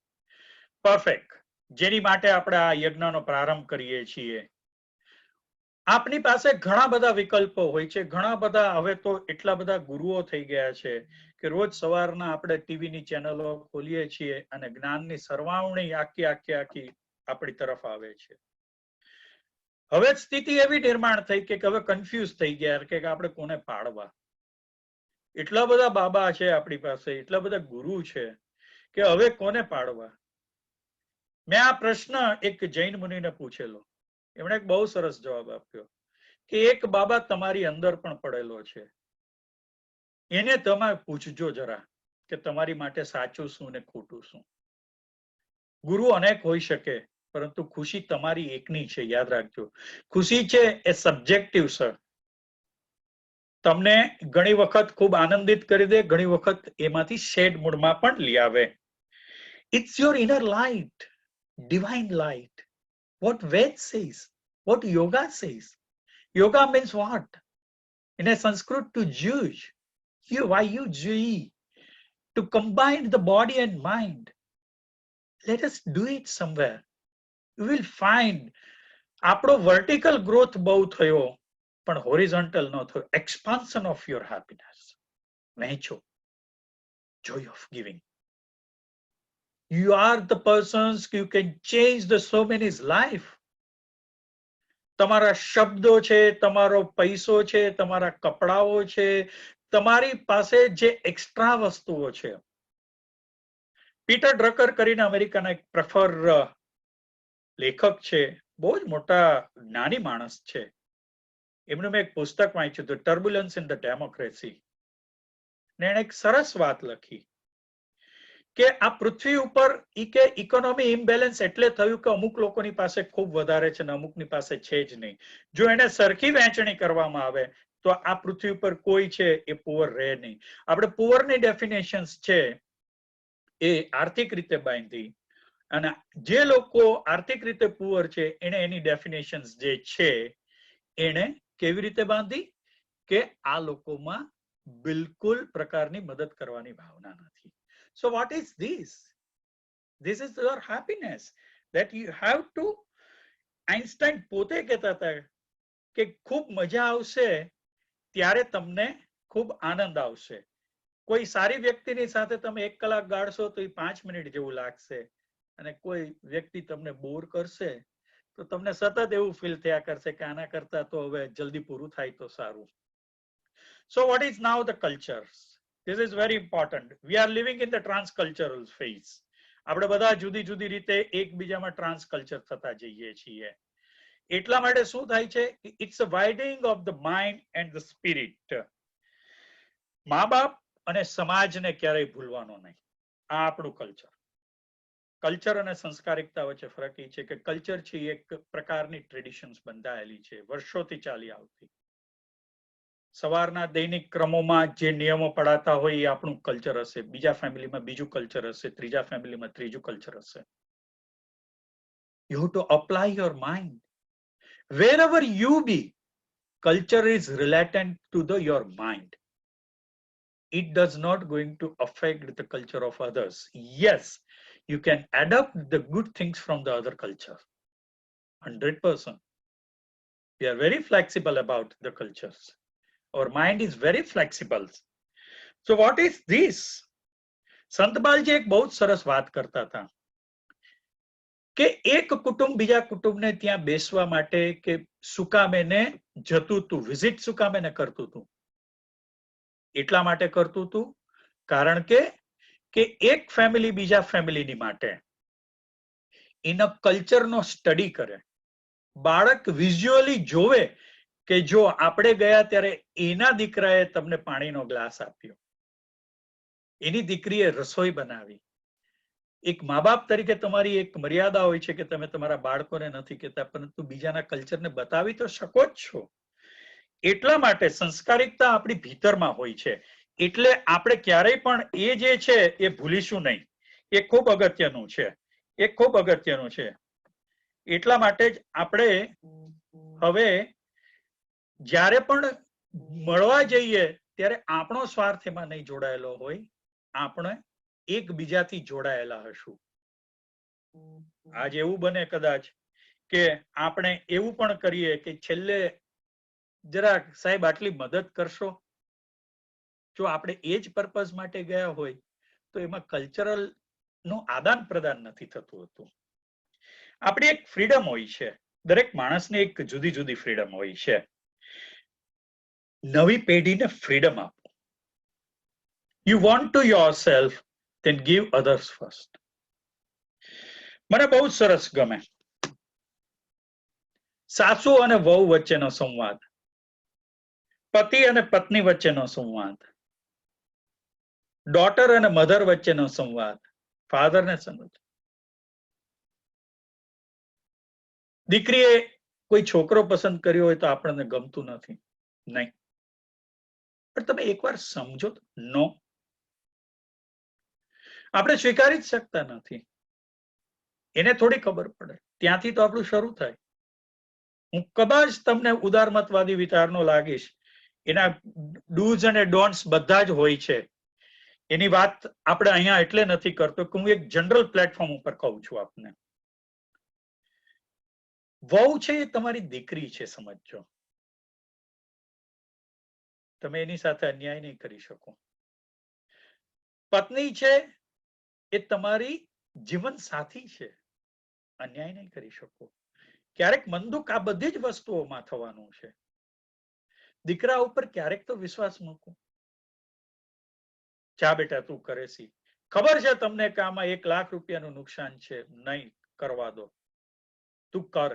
Speaker 1: પરફેક્ટ. જેની માટે આપણે આ યજ્ઞનો પ્રારંભ કરીએ છીએ. આપની પાસે ઘણા બધા વિકલ્પો હોય છે, ઘણા બધા. હવે તો એટલા બધા ગુરુઓ થઈ ગયા છે કે રોજ સવારના આપણે ટીવીની ચેનલો ખોલીએ છીએ અને જ્ઞાનની સરવાવણી આખી આપણી તરફ આવે છે. હવે સ્થિતિ એવી નિર્માણ થઈ કે હવે કન્ફ્યુઝ થઈ ગયા કે આપણે કોને પાડવા. એટલા બધા બાબા છે આપણી પાસે, એટલા બધા ગુરુ છે કે હવે કોને પાડવા. મેં આ પ્રશ્ન એક જૈન મુનિને પૂછેલો. એમણે એક બહુ સરસ જવાબ આપ્યો કે એક બાબા તમારી અંદર પણ પડેલો છે, એને તમે પૂછજો જરા કે તમારી માટે સાચું શું ને ખોટું શું. ગુરુ અનેક હોઈ શકે, પરંતુ ખુશી તમારી એકની છે. યાદ રાખજો, ખુશી છે એ સબ્જેક્ટિવ છે. તમને ઘણી વખત ખૂબ આનંદિત કરી દે, ઘણી વખત એમાંથી સેડ મૂડમાં પણ લઈ આવે. It's your inner light, divine light. What Ved says, what yoga says. Yoga means what? In a Sanskrit, to juice, Y-U-G-E, to combine the body and mind. Let us do it somewhere. You will find આપણો vertical growth બહુ થયો, પણ horizontal ન થયો. Expansion of your happiness. વહેંચો. Joy of giving. You are the persons who can change the so many's life. તમારા શબ્દો છે, તમારો પૈસો છે, તમારા કપડાઓ છે, તમારી પાસે જે એક્સ્ટ્રા વસ્તુઓ છે. પીટર ડ્રકર કરીને અમેરિકાના એક પ્રખર લેખક છે, બહુ જ મોટા જ્ઞાની માણસ છે. એમનું મેં એક પુસ્તક વાંચ્યું હતું, ટર્બ્યુલન્સ ઇન ધ ડેમોક્રેસી. ને એણે એક સરસ વાત લખી કે આ પૃથ્વી ઉપર કે ઇકોનોમી ઇમ્બેલેન્સ એટલે થયું કે અમુક લોકોની પાસે ખૂબ વધારે છે ને અમુકની પાસે છે જ નહીં. જો એને સરખી વહેંચણી કરવામાં આવે તો આ પૃથ્વી ઉપર કોઈ છે એ પુઅર રહે નહીં. આપણે પુઅરની ડેફિનેશન્સ છે એ આર્થિક રીતે બાંધી, અને જે લોકો આર્થિક રીતે પુઅર છે એને એની ડેફિનેશન્સ જે છે એને કેવી રીતે બાંધી કે આ લોકોમાં બિલકુલ પ્રકારની મદદ કરવાની ભાવના નથી. So what is this? This is your happiness that you have to. Einstein પોતે કહેતા હતા કે ખૂબ મજા આવશે ત્યારે તમને ખૂબ આનંદ આવશે. કોઈ સારી વ્યક્તિની સાથે તમે 1 કલાક ગાળશો તો એ 5 મિનિટ જેવું લાગશે, અને કોઈ વ્યક્તિ તમને બોર કરશે તો તમને સતત એવું ફીલ થયા કરશે કે આના કરતા તો હવે જલ્દી પૂરું થાય તો સારું. So what is now the cultures? This is very important. We are living in the transcultural phase. આપણે બધા જુદી જુદી રીતે એકબીજામાં ટ્રાન્સકલ્ચર થતા જઈએ છીએ. એટલા માટે શું થાય છે? It's a widening of the mind and the spirit. મા બાપ અને સમાજને ક્યારેય ભૂલવાનો નહીં. આ આપણું કલ્ચર. કલ્ચર અને સંસ્કારિકતા વચ્ચે ફરક એ છે કે કલ્ચર છે એક પ્રકારની ટ્રેડિશન્સ બંધાયેલી છે, વર્ષોથી ચાલી આવતી. સવારના દૈનિક ક્રમોમાં જે નિયમો પડાતા હોય એ આપણું કલ્ચર હશે, બીજા ફેમિલીમાં બીજું કલ્ચર હશે, ત્રીજા ફેમિલીમાં ત્રીજું કલ્ચર હશે. You have to apply your mind. Wherever you be, culture is related to your mind. It does not going to affect the culture of others. Yes, you can adopt the good things from the other culture. 100%. We are very flexible about the cultures. Our mind is very flexible. So what is this? સંત બાલજી એક બહુ સરસ વાત કરતા હતા કે એક કુટુંબ બીજા કુટુંબને ત્યાં બેસવા માટે કે સુકામેને જતું હતું, વિઝિટ સુકામેને કરતું હતું. એટલા માટે કરતું હતું કારણ કે એક ફેમિલી બીજા ફેમિલીની માટે એના કલ્ચરનો સ્ટડી કરે. બાળક વિઝ્યુઅલી જોવે કે જો આપણે ગયા ત્યારે એના દીકરાએ તમને પાણીનો ગ્લાસ આપ્યો, એની દીકરીએ રસોઈ બનાવી. એક મા બાપ તરીકે તમારી એક મર્યાદા હોય છે કે તમે તમારા બાળકોને નથી કહેતા, પરંતુ બીજાના કલ્ચરને બતાવી તો શકો જ છો. એટલા માટે સંસ્કારિકતા આપણી ભીતરમાં હોય છે, એટલે આપણે ક્યારેય પણ એ જે છે એ ભૂલીશું નહીં. એ ખૂબ અગત્યનું છે, એ ખૂબ અગત્યનું છે. એટલા માટે જ આપણે હવે જ્યારે પણ મળવા જઈએ ત્યારે આપણો સ્વાર્થ એમાં નહીં જોડાયેલો હોય, આપણે એકબીજાથી જોડાયેલા હશું. આજ એવું બને કદાચ કે આપણે એવું પણ કરીએ કે છેલ્લે જરા સાહેબ આટલી મદદ કરશો. જો આપણે એ જ પર્પઝ માટે ગયા હોય તો એમાં કલ્ચરલ નું આદાન પ્રદાન નથી થતું હતું. આપણી એક ફ્રીડમ હોય છે, દરેક માણસની એક જુદી જુદી ફ્રીડમ હોય છે. નવી પેઢીને ફ્રીડમ આપો. You want to yourself, then give others first. મને બહુ સરસ ગમે સાસુ અને વહુ વચ્ચેનો સંવાદ. પતિ અને પત્ની વચ્ચેનો સંવાદ, ડોટર અને મધર વચ્ચેનો સંવાદ, ફાધર ને સન. દીકરીએ કોઈ છોકરો પસંદ કર્યો હોય તો આપણને ગમતું નથી, નહીં. પણ તમે એકવાર સમજો તો, નો, આપણે સ્વીકારી જ શકતા નથી. એને થોડી ખબર પડે, ત્યાંથી તો આપણું શરૂ થાય. હું કદાચ તમને ઉદારમતવાદી વિચારનો લાગીશ, એના ડૂઝ અને ડોન્ટ્સ બધા જ હોય છે. એની વાત આપણે અહીંયા એટલે નથી કરતો કે હું એક જનરલ પ્લેટફોર્મ ઉપર કહું છું આપને. વહુ છે એ તમારી દીકરી છે, સમજો. તમે એની સાથે અન્યાય નહીં કરી શકો. પત્ની છે એ તમારી જીવન સાથી છે, અન્યાય નહીં કરી શકો. ક્યારેક મન દુઃખ આ બધી જ વસ્તુઓમાં થવાનું છે. દીકરા ઉપર ક્યારેક તો વિશ્વાસ મૂકો. ચા બેટા તું કરે છે, ખબર છે તમને કે આમાં 1 લાખ રૂપિયાનું નુકસાન છે, નહીં કરવા દો, તું કર,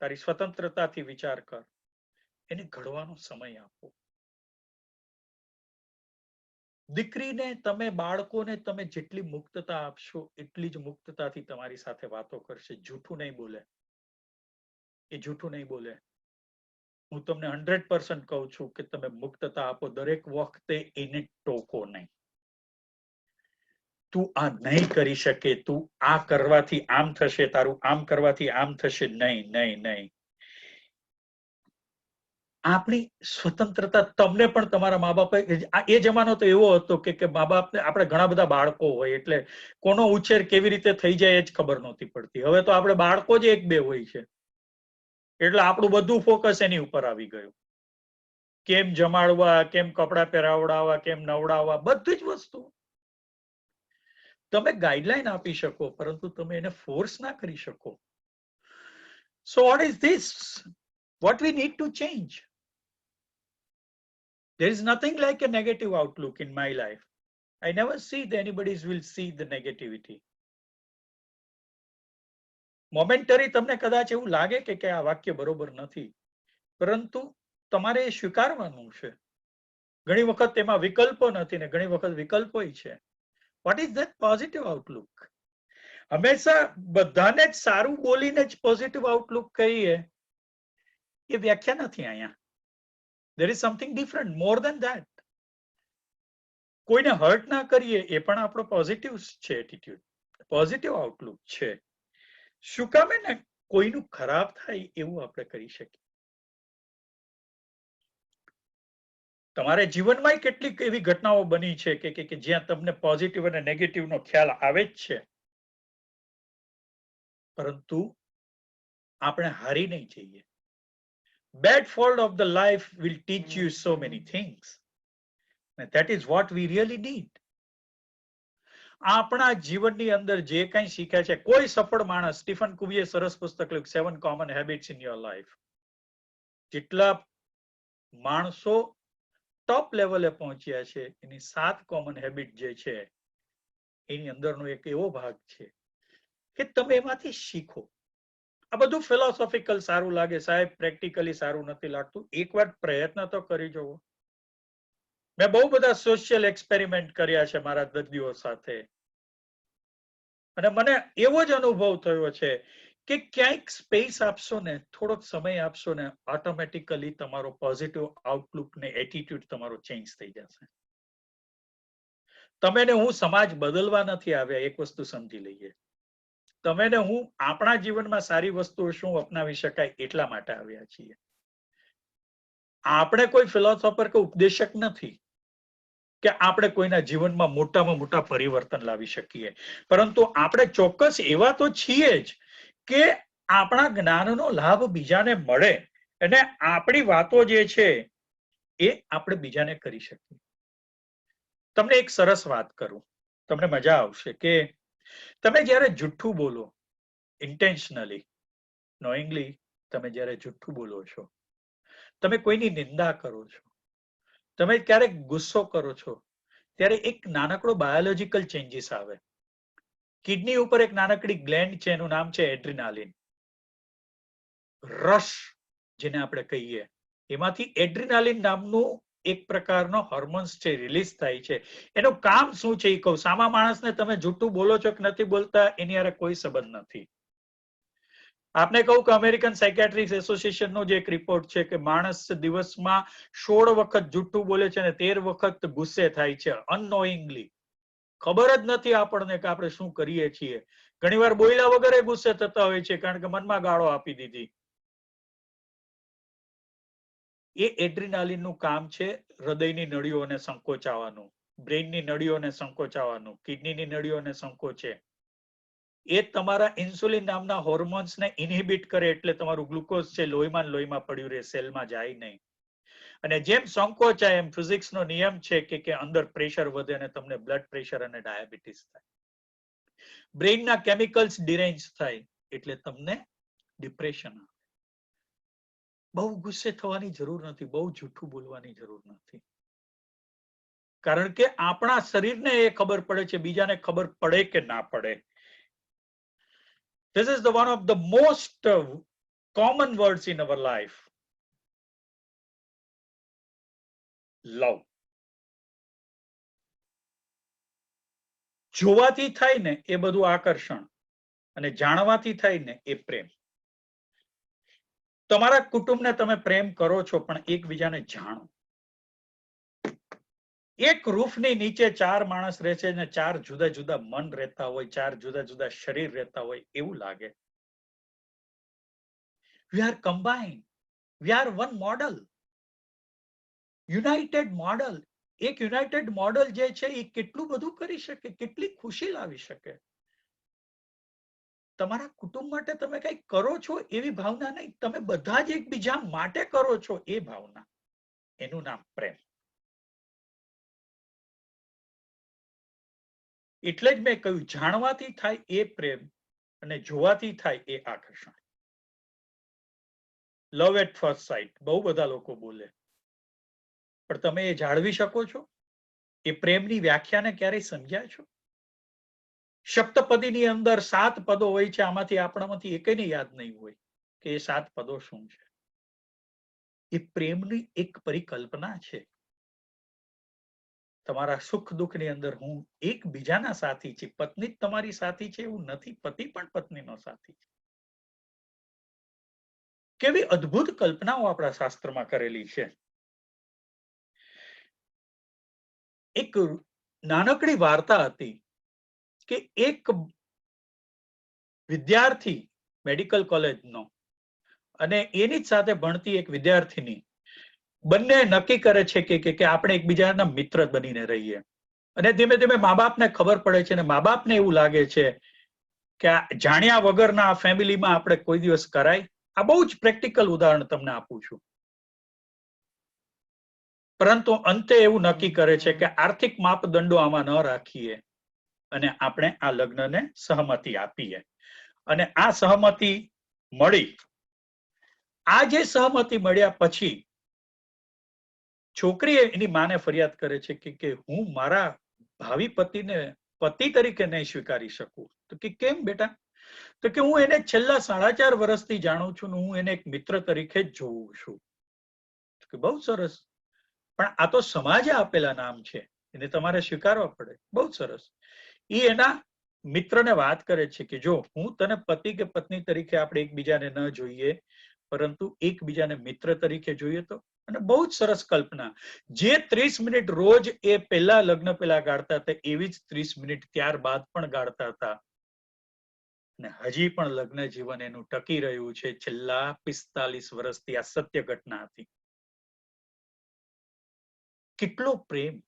Speaker 1: તારી સ્વતંત્રતાથી વિચાર કર. એને ઘડવાનો સમય આપો. દીકરીને તમે, બાળકોને તમે જેટલી મુક્તતા આપશો એટલી જ મુક્તતાથી તમારી સાથે વાતો કરશે. જૂઠું નહીં બોલે, એ જૂઠું નહીં બોલે. હું તમને 100% કહું છું કે તમે મુક્તતા આપો, દરેક વખતે એને ટોકો નહીં. તું આ નહીં કરી શકે, તું આ કરવાથી આમ થશે, તારું આમ કરવાથી આમ થશે, નહીં, નહીં, નહીં. આપણી સ્વતંત્રતા તમને પણ તમારા મા બાપે, એ જમાનો તો એવો હતો કે મા બાપને, આપણે ઘણા બધા બાળકો હોય એટલે કોનો ઉછેર કેવી રીતે થઈ જાય એ જ ખબર નહોતી પડતી. હવે તો આપણે બાળકો જ 1-2 હોય છે એટલે આપણું બધું ફોકસ એની ઉપર આવી ગયું. કેમ જમાડવા, કેમ કપડા પહેરાવડાવવા, કેમ નવડાવવા, બધી જ વસ્તુ. તમે ગાઈડલાઈન આપી શકો પરંતુ તમે એને ફોર્સ ના કરી શકો. So what is this? What we need to change? There is nothing like a negative outlook in my life. I never see that anybody will see the negativity. Momentary તમને કદાચ એવું લાગે કે આ વાક્ય બરોબર નથી, પરંતુ તમારે એ સ્વીકારવાનું છે. ઘણી વખત તેમાં વિકલ્પો નથી ને ઘણી વખત વિકલ્પો છે. What is that positive Outlook? હંમેશા બધાને જ સારું બોલીને જ પોઝિટિવ આઉટલુક કહીએ એ વ્યાખ્યા નથી અહીંયા. There is something different, more than that. કોઈને હર્ટ ના કરીએ એ પણ આપણો પોઝિટિવ છે, એટીટ્યુડ, પોઝિટિવ આઉટલુક છે. શું કામ ને કોઈનું ખરાબ થાય એવું આપણે કરી શકીએ. તમારે જીવનમાં કેટલીક એવી ઘટનાઓ બની છે કે જ્યાં તમને પોઝિટિવ અને નેગેટિવનો ખ્યાલ આવે જ છે, પરંતુ આપણે હારી નહીં જઈએ. Bad fault of the life will teach you so many things. And that is what we really need. આપણા જીવનની અંદર જે કંઈ શીખ્યા છે, કોઈ સફળ માણસ, સ્ટીફન કુવીએ સરસ પુસ્તક લખ્યું 7 common habits in your life. જેટલા માણસો ટોપ લેવલે પહોંચ્યા છે એની 7 કોમન હેબિટ જે છે એની અંદરનો એક એવો ભાગ છે કે તમે એમાંથી શીખો. આ બધું ફિલોસોફિકલ સારું લાગે સાહેબ, પ્રેક્ટિકલી સારું નથી લાગતું. એકવાર પ્રયત્ન તો કરી જુઓ. મેં બહુ બધા સોશિયલ એક્સપેરિમેન્ટ કર્યા છે મારા દર્દીઓ સાથે અને મને એવો જ અનુભવ થયો છે કે ક્યાંક સ્પેસ આપશો ને, થોડોક સમય આપશો ને, ઓટોમેટિકલી તમારો પોઝિટિવ આઉટલુક ને એટીટ્યુડ તમારો ચેન્જ થઈ જશે. તમે ને હું સમાજ બદલવા નથી આવ્યા, એક વસ્તુ સમજી લઈએ. તમે ને હું આપણા જીવનમાં સારી વસ્તુઓ શું અપનાવી શકાય એટલા માટે આવ્યા છીએ. આપણે કોઈ ફિલોસોફર કે ઉપદેશક નથી કે આપણે કોઈના જીવનમાં મોટામાં મોટા પરિવર્તન લાવી શકીએ, પરંતુ આપણે ચોક્કસ એવા તો છીએ જ કે આપણા જ્ઞાનનો લાભ બીજાને મળે અને આપણી વાતો જે છે એ આપણે બીજાને કરી શકીએ. તમને એક સરસ વાત કરું, તમને મજા આવશે કે તમે જ્યારે જુઠ્ઠું બોલો, ઇન્ટેન્શનલી, નોઈંગલી તમે જ્યારે જુઠ્ઠું બોલો છો, તમે કોઈની નિંદા કરો છો, તમે ક્યારેક ગુસ્સો કરો છો, ત્યારે એક નાનકડો બાયોલોજીકલ ચેન્જીસ આવે. કિડની ઉપર એક નાનકડી ગ્લેન્ડ છે, એનું નામ છે એડ્રિનાલિન. રશ જેને આપણે કહીએ, એમાંથી એડ્રિનાલિન નામનું એક પ્રકારનો હોર્મોન્સ છે, રિલીઝ થાય છે. એનું કામ શું છે એ કહું. સામા માણસને તમે જૂઠું બોલો છો કે નથી બોલતા એની હારે કોઈ સંબંધ નથી. આપને કહું કે અમેરિકન સાયકેટ્રિક એસોસિએશનનો જે એક રિપોર્ટ છે કે માણસ દિવસમાં 16 વખત જૂઠું બોલે છે અને 13 વખત ગુસ્સે થાય છે અનનોઈંગલી. ખબર જ નથી આપણને કે આપણે શું કરીએ છીએ. ઘણીવાર બોલ્યા વગર ગુસ્સે થતા હોય છે કારણ કે મનમાં ગાળો આપી દીધી. એ એડ્રિનાલિનનું કામ છે હૃદયની નળીઓને સંકોચાવવાનું, બ્રેઇનની નળીઓને સંકોચાવવાનું, કિડનીની નળીઓને સંકોચે. એ તમારા ઇન્સ્યુલિન નામના હોર્મોન્સને ઇનહિબિટ કરે એટલે તમારું ગ્લુકોઝ છે લોહીમાં પડ્યું રહે, સેલમાં જાય નહીં. અને જેમ સંકોચાય એમ ફિઝિક્સનો નિયમ છે કે અંદર પ્રેશર વધે અને તમને બ્લડ પ્રેશર અને ડાયાબિટીસ થાય. બ્રેઇનના કેમિકલ્સ ડિરેન્જ થાય એટલે તમને ડિપ્રેશન આવે. બહુ ગુસ્સે થવાની જરૂર નથી, બહુ જૂઠું બોલવાની જરૂર નથી. કારણ કે આપણા શરીરને એ ખબર પડે છે, બીજાને ખબર પડે કે ના પડે. This is the one of the most common words in our life. Love. જોવાથી થાય ને એ બધું આકર્ષણ અને જાણવાથી થાય ને એ પ્રેમ. તમારા કુટુંબને તમે પ્રેમ કરો છો પણ એકબીજાને જાણો. એક રૂફની નીચે 4 માણસ રહે છે અને 4 જુદા જુદા મન રહેતા હોય, 4 જુદા જુદા શરીર રહેતા હોય એવું લાગે. We are combined. We are one model. United model. એક યુનાઇટેડ મોડલ જે છે એ કેટલું બધું કરી શકે, કેટલી ખુશી લાવી શકે. તમારા કુટુંબ માટે તમે કંઈક કરો છો એવી ભાવના નહીં, તમે બધા જ એકબીજા માટે કરો છો એ ભાવના. એનું નામ પ્રેમ. એટલે જ મેં કહ્યું જાણવાથી થાય એ પ્રેમ અને જોવાથી થાય એ આકર્ષણ. લવ એટ ફર્સ્ટ સાઇટ બહુ બધા લોકો બોલે, પણ તમે એ જાળવી શકો છો? એ પ્રેમની વ્યાખ્યાને ક્યારેય સમજ્યા છો? સપ્તપદીની અંદર 7 પદો હોય છે, આમાંથી આપણામાંથી એકને યાદ નહીં હોય કે એ 7 પદો શું છે. એ પ્રેમની એક પરિકલ્પના છે. તમારા સુખ દુઃખની અંદર હું એકબીજાના સાથી છે. પત્ની જ તમારી સાથી છે એવું નથી, પતિ પણ પત્નીનો સાથી છે. કેવી અદ્ભુત કલ્પનાઓ આપણા શાસ્ત્રમાં કરેલી છે. એક નાનકડી વાર્તા હતી કે એક વિદ્યાર્થી મેડિકલ કોલેજનો અને એની જ સાથે ભણતી એક વિદ્યાર્થીની બંને નક્કી કરે છે કે આપણે એકબીજાના મિત્ર બનીને રહીએ. અને ધીમે ધીમે મા બાપને ખબર પડે છે અને મા બાપને એવું લાગે છે કે જાણ્યા વગરના આ ફેમિલીમાં આપણે કોઈ દિવસ કરાય. આ બહુ જ પ્રેક્ટિકલ ઉદાહરણ તમને આપું છું. પરંતુ અંતે એવું નક્કી કરે છે કે આર્થિક માપદંડો આમાં ન રાખીએ અને આપણે આ લગ્નને સહમતિ આપીએ. અને આ સહમતિ મળી. આ જે સહમતિ મળ્યા પછી છોકરીએ એની માને ફરિયાદ કરે છે કે હું મારા ભાવિ પતિને પતિ તરીકે નહીં સ્વીકારી શકું. તો કે કેમ બેટા? તો કે હું એને છેલ્લા 4.5 વર્ષથી જાણું છું ને હું એને એક મિત્ર તરીકે જ જોઉં છું. કે બહુ સરસ, પણ આ તો સમાજે આપેલા નામ છે, એને તમારે સ્વીકારવા પડે. બહુ સરસ. એ એના મિત્રને વાત કરે છે કે જો હું તને પતિ કે પત્ની તરીકે આપણે એકબીજાને ન જોઈએ પરંતુ એકબીજાને મિત્ર તરીકે જોઈએ તો. અને બહુ જ સરસ કલ્પના. જે 30 મિનિટ રોજ એ પહેલા લગ્ન પહેલા ગાળતા હતા એવી જ 30 મિનિટ ત્યારબાદ પણ ગાળતા હતા. અને હજી પણ લગ્ન જીવન એનું ટકી રહ્યું છે છેલ્લા 45 વર્ષથી. આ સત્ય ઘટના હતી. કેટલો પ્રેમ!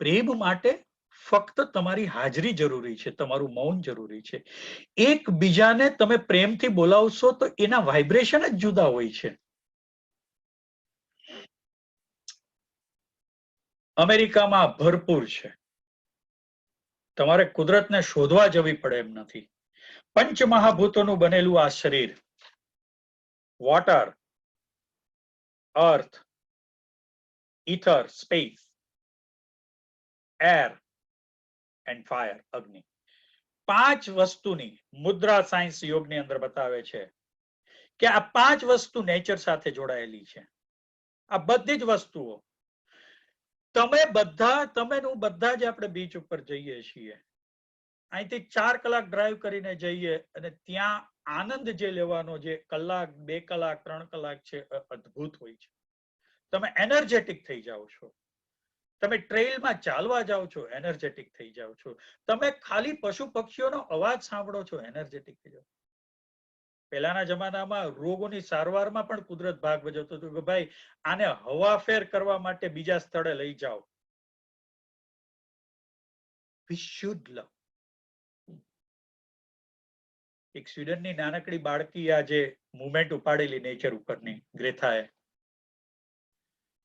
Speaker 1: પ્રેમ માટે ફક્ત તમારી હાજરી જરૂરી છે, તમારું મૌન જરૂરી છે. એકબીજાને તમે પ્રેમથી બોલાવશો તો એના વાઇબ્રેશન જ જુદા હોય છે. અમેરિકામાં ભરપૂર છે. તમારે કુદરતને શોધવા જવી પડે એમ નથી. પંચમહાભૂતોનું બનેલું આ શરીર, water, earth, ether, space, air and fire, અગ્નિ. 5 વસ્તુની મુદ્રા સાયન્સ યોગની અંદર બતાવે છે કે આ 5 વસ્તુ નેચર સાથે જોડાયેલી છે. આ બધી જ વસ્તુઓ તમે બધા જ આપણે બીચ ઉપર જઈએ છીએ. અહીંથી 4 કલાક ડ્રાઈવ કરીને જઈએ અને ત્યાં આનંદ જે લેવાનો જે કલાક 2 કલાક 3 કલાક છે અદ્ભુત હોય છે. તમે એનર્જેટિક થઈ જાઓ છો. તમે ટ્રેલમાં ચાલવા જાઓ છો, એનર્જેટિક થઈ જાઓ છો. તમે ખાલી પશુ પક્ષીઓનો અવાજ સાંભળો છો, એનર્જેટિક થઈ જાઓ. પહેલાના જમાનામાં રોગોની સારવારમાં પણ કુદરત ભાગ ભજવતો હતો કે ભાઈ આને હવાફેર કરવા માટે બીજા સ્થળે લઈ જાઓ. We should love. એક સ્વીડનની નાનકડી બાળકી આજે મુવમેન્ટ ઉપાડેલી નેચર ઉપરની, ગ્રેથાએ.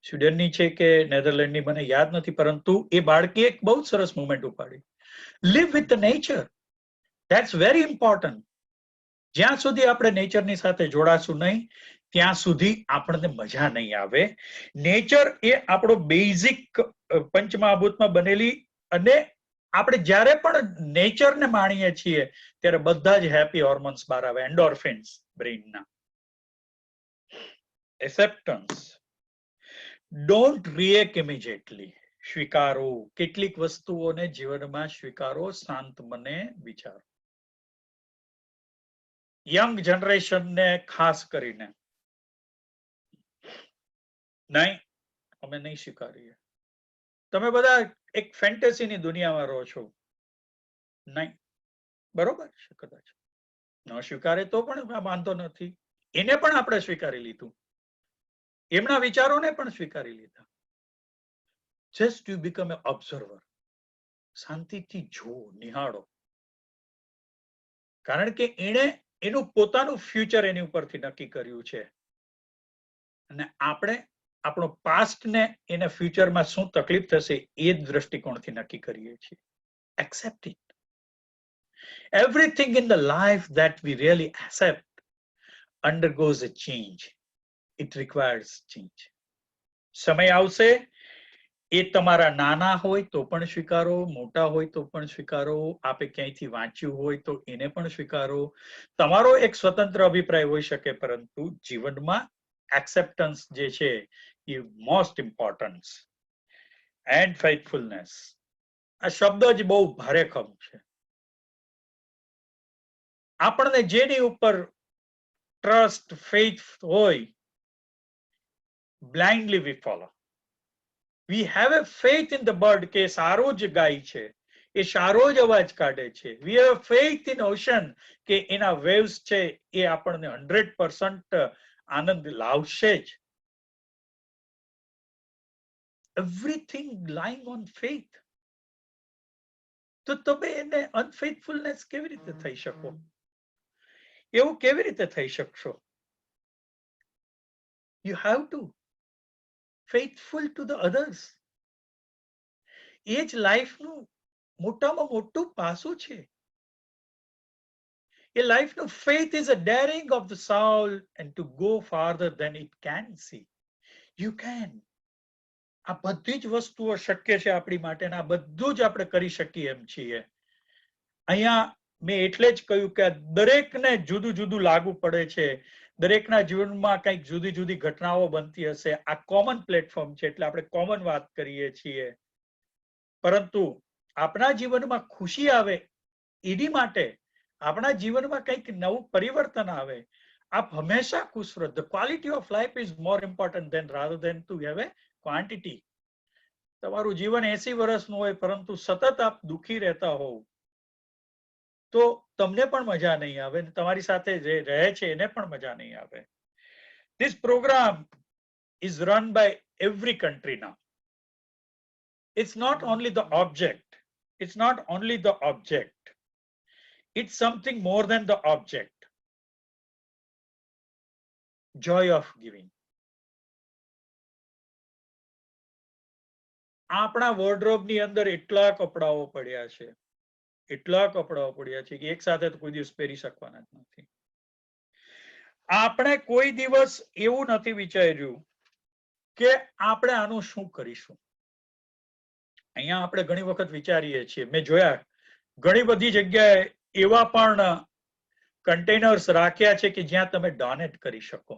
Speaker 1: સ્વીડનની છે કે નેધરલેન્ડની મને યાદ નથી, પરંતુ એ બાળકી એક બહુ સરસ મુવમેન્ટ ઉપાડી. Live with the nature. That's very important. જ્યાં સુધી આપણે નેચરની સાથે જોડાશું નહીં ત્યાં સુધી આપણને મજા નહીં આવે. નેચર એ આપણો બેઝિક પંચમહાભૂતમાં બનેલી, અને આપણે જ્યારે પણ નેચરને માણીએ છીએ ત્યારે બધા જ હેપી હોર્મોન્સ બહાર આવે, એન્ડોર્ફિન્સ બ્રેઇનના. એક્સેપ્ટન્સ. Don't react immediately. સ્વીકારો. કેટલીક વસ્તુઓને જીવનમાં સ્વીકારો, શાંત મને વિચારો. યંગ જનરેશનને ખાસ કરીને નહીં, અમે નહીં સ્વીકારીએ. તમે બધા એક ફેન્ટેસીની દુનિયામાં રહો છો. નહીં, બરોબર છે. કદાચ ન સ્વીકારે તો પણ વાંધો નથી. એને પણ આપણે સ્વીકારી લીધું, એમના વિચારોને પણ સ્વીકારી લીધા. Just you become A observer. શાંતિથી જુઓ, નિહાળો. કારણ કે એણે એનું પોતાનું ફ્યુચર એની ઉપરથી નક્કી કર્યું છે, અને આપણે આપણો પાસ્ટ ને એના ફ્યુચરમાં શું તકલીફ થશે એ જ દ્રષ્ટિકોણથી નક્કી કરીએ છીએ. Accept it. Everything in the life that we really accept undergoes a change. It requires change. સમય આવશે, એ તમારા નાના હોય તો પણ સ્વીકારો, મોટા હોય તો પણ સ્વીકારો, આપે ક્યાંયથી વાંચ્યું હોય તો એને પણ સ્વીકારો. તમારો એક સ્વતંત્ર અભિપ્રાય હોઈ શકે, પરંતુ જીવનમાં એક્સેપ્ટન્સ જે છે એ મોસ્ટ ઇમ્પોર્ટન્ટ. And faithfulness. આ શબ્દ જ બહુ ભારેખમ છે. આપણને જેની ઉપર ટ્રસ્ટ, ફેથ હોય, blindly we follow. We have a faith in the bird કે સારો જ ગાય છે, એ સારો જ અવાજ કાઢે છે. We have faith in ocean કે એના waves છે એ આપણને 100% આનંદ લાવશે જ. Everything lying on faith. તો તમે એને અનફેથફુલનેસ કેવી રીતે થઈ શકો? એવું કેવી રીતે થઈ શકશો? You have to faithful to the others. એ જ લાઈફનું મોટામાં મોટું પાસું છે. એ લાઈફનું faith is a daring of the soul and to go farther than it can see. You can. આ બધી જ વસ્તુઓ શક્ય છે આપણી માટે, આ બધું જ આપણે કરી શકીએ એમ છીએ. અહીંયા મેં એટલે જ કહ્યું કે દરેકને જુદું જુદું લાગુ પડે છે, દરેકના જીવનમાં કંઈક જુદી જુદી ઘટનાઓ બનતી હશે. આ કોમન પ્લેટફોર્મ છે એટલે આપણે કોમન વાત કરીએ છીએ. પરંતુ આપણા જીવનમાં ખુશી આવે એની માટે, આપણા જીવનમાં કંઈક નવું પરિવર્તન આવે, આપ હંમેશા ખુશ રહો. The quality of life is more important than rather than to have a quantity. તમારું જીવન 80 વર્ષનું હોય પરંતુ સતત આપ દુઃખી રહેતા હોવ તો તમને પણ મજા નહીં આવે, તમારી સાથે જે રહે છે એને પણ મજા નહીં આવે. This program is run by every country now. It's not only the object. It's not only the object. It's something more than the object. Joy of giving. આપણા વોર્ડરોબની અંદર એટલા કપડાઓ પડ્યા છે, એટલા કપડાઓ પડ્યા છે કે એક સાથે તો કોઈ દિવસ પહેરી શકવાના જ નથી. આપણે કોઈ દિવસ એવું નથી વિચાર્યું કે આપણે આનું શું કરીશું. અહીંયા આપણે ઘણી વખત વિચારીએ છીએ, મેં જોયા ઘણી બધી જગ્યાએ એવા પણ કન્ટેનર્સ રાખ્યા છે કે જ્યાં તમે ડોનેટ કરી શકો.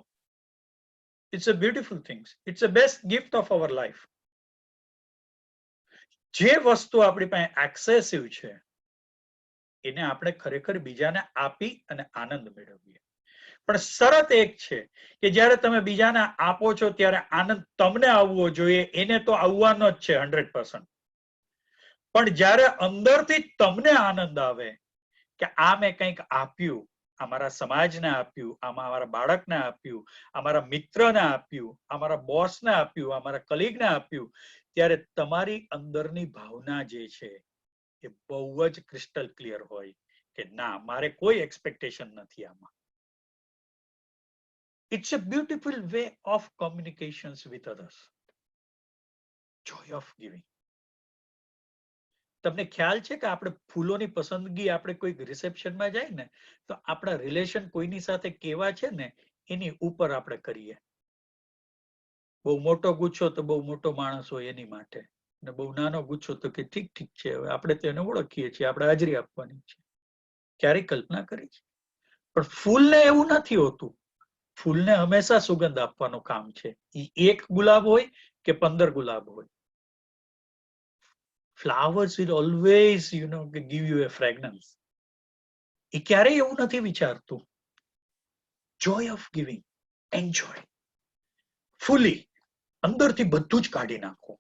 Speaker 1: It's a beautiful things. It's a best gift of our life. જે વસ્તુ આપણી પાસે એક્સેસિવ છે એને આપણે ખરેખર બીજાને આપી અને આનંદ મેળવીએ. પણ શરત એક છે કે જ્યારે તમે બીજાને આપો છો ત્યારે આનંદ તમને આવવો જોઈએ. એને તો આવવાનો જ છે 100%. પણ જ્યારે અંદરથી તમને આનંદ આવે કે આ મેં કંઈક આપ્યું, અમારા સમાજને આપ્યું, આમાં અમારા બાળકને આપ્યું, અમારા મિત્રને આપ્યું, અમારા બોસને આપ્યું, અમારા કલીગને આપ્યું, ત્યારે તમારી અંદરની ભાવના જે છે એ બહુ જ ક્રિસ્ટલ ક્લિયર હોય કે ના, મારે કોઈ એક્સપેક્ટેશન નથી આમાં. It's a beautiful way of communications with others. Joy of giving. તમને ખ્યાલ છે કે આપણે ફૂલોની પસંદગી આપણે કોઈ રિસેપ્શનમાં જાય ને તો આપણા રિલેશન કોઈની સાથે કેવા છે ને એની ઉપર આપણે કરીએ. બહુ મોટો ગુચ્છો તો બહુ મોટો માણસ હોય એની માટે, અને બહુ નાનો ગુચ્છો તો કે ઠીક ઠીક છે, હવે આપણે તેને ઓળખીએ છીએ, આપણે હાજરી આપવાની છે. ક્યારેય કલ્પના કરી છે? પણ ફૂલને એવું નથી હોતું. ફૂલને હંમેશા સુગંધ આપવાનું કામ છે. એક ગુલાબ હોય કે 15 ગુલાબ હોય, flowers will always give you a fragrance. એ ક્યારેય એવું નથી વિચારતું. joy of giving, enjoy fully, અંદરથી બધું જ કાઢી નાખો,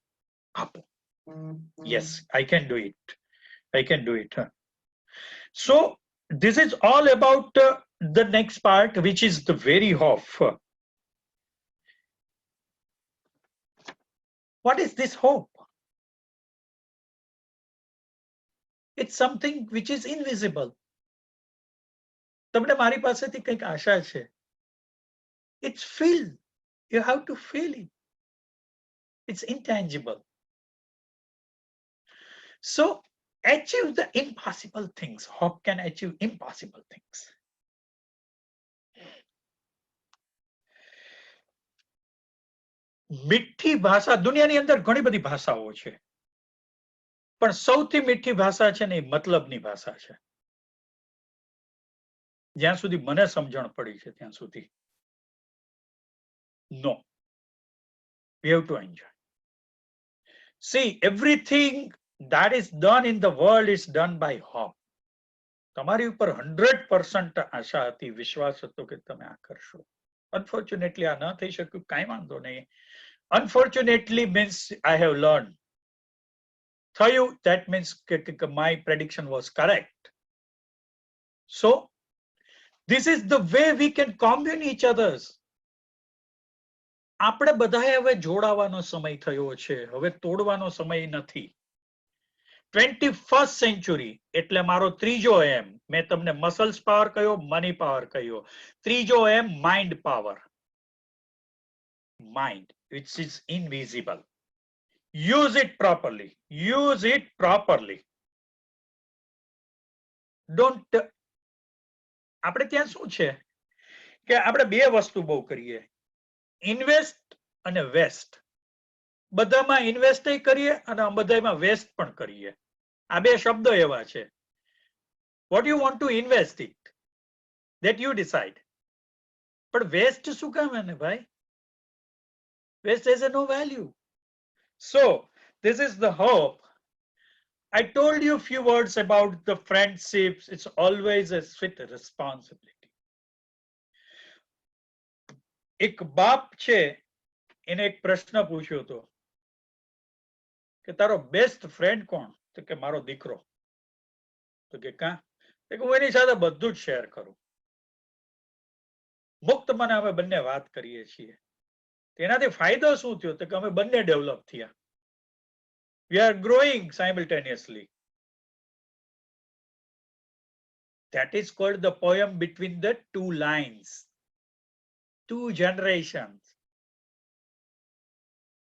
Speaker 1: આપો. yes, I can do it. So this is all about the next part, which is the very hope. What is this hope? It's something which is invisible. તમને મારી પાસેથી કંઈક આશા છે. It's feel. You have to feel it. It's intangible. So achieve the impossible things. Hope can achieve impossible things. મીઠી ભાષા, દુનિયાની અંદર ઘણી બધી ભાષાઓ છે, પણ સૌથી મીઠી ભાષા છે ને એ મતલબની ભાષા છે. જ્યાં સુધી મને સમજણ પડી છે ત્યાં સુધી. No, we have to enjoy. See, everything that is done in the world is done by hope. તમારી ઉપર 100% આશા હતી, વિશ્વાસ હતો કે તમે આ કરશો. અનફોર્ચ્યુનેટલી આ ન થઈ શક્યું, કાંઈ વાંધો નહીં. Unfortunately means I have learned. થયું, that means my prediction was correct. So this is the way we can commune each others. આપણે બધાએ હવે જોડાવાનો સમય થયો છે, હવે તોડવાનો સમય નથી. 21st century એટલે મારો ત્રીજો એમ. મેં તમને મસલ્સ પાવર કહ્યો, મની પાવર કહ્યો. ત્રીજો M mind power. Mind, which is invisible. Use it properly. Use it properly. Don't. આપણે ત્યાં શું છે કે આપણે બે વસ્તુ બહુ કરીએ, ઇન્વેસ્ટ અને વેસ્ટ. બધામાં ઇન્વેસ્ટ કરીએ અને બધામાં વેસ્ટ પણ કરીએ. આ બે શબ્દો એવા છે. What you want to invest it, that you decide. પણ વેસ્ટ શું કામ એને ભાઈ? Waste has no value. So this is the hope. I told you a few words about the friendships. It's always a sweet responsibility. એક બાપ છે, એને એક પ્રશ્ન પૂછ્યો હતો કે તારો બેસ્ટ ફ્રેન્ડ કોણ? તો કે મારો દીકરો. તો કે કા? તો કે હું એની સાથે બધું જ શેર કરું. મુક્ત મને અમે બંને વાત કરીએ છીએ. તેનાથી ફાયદો શું થયો? તો કે અમે બંને ડેવલપ થયા. We are growing simultaneously. That is called the poem between the two lines, two generations.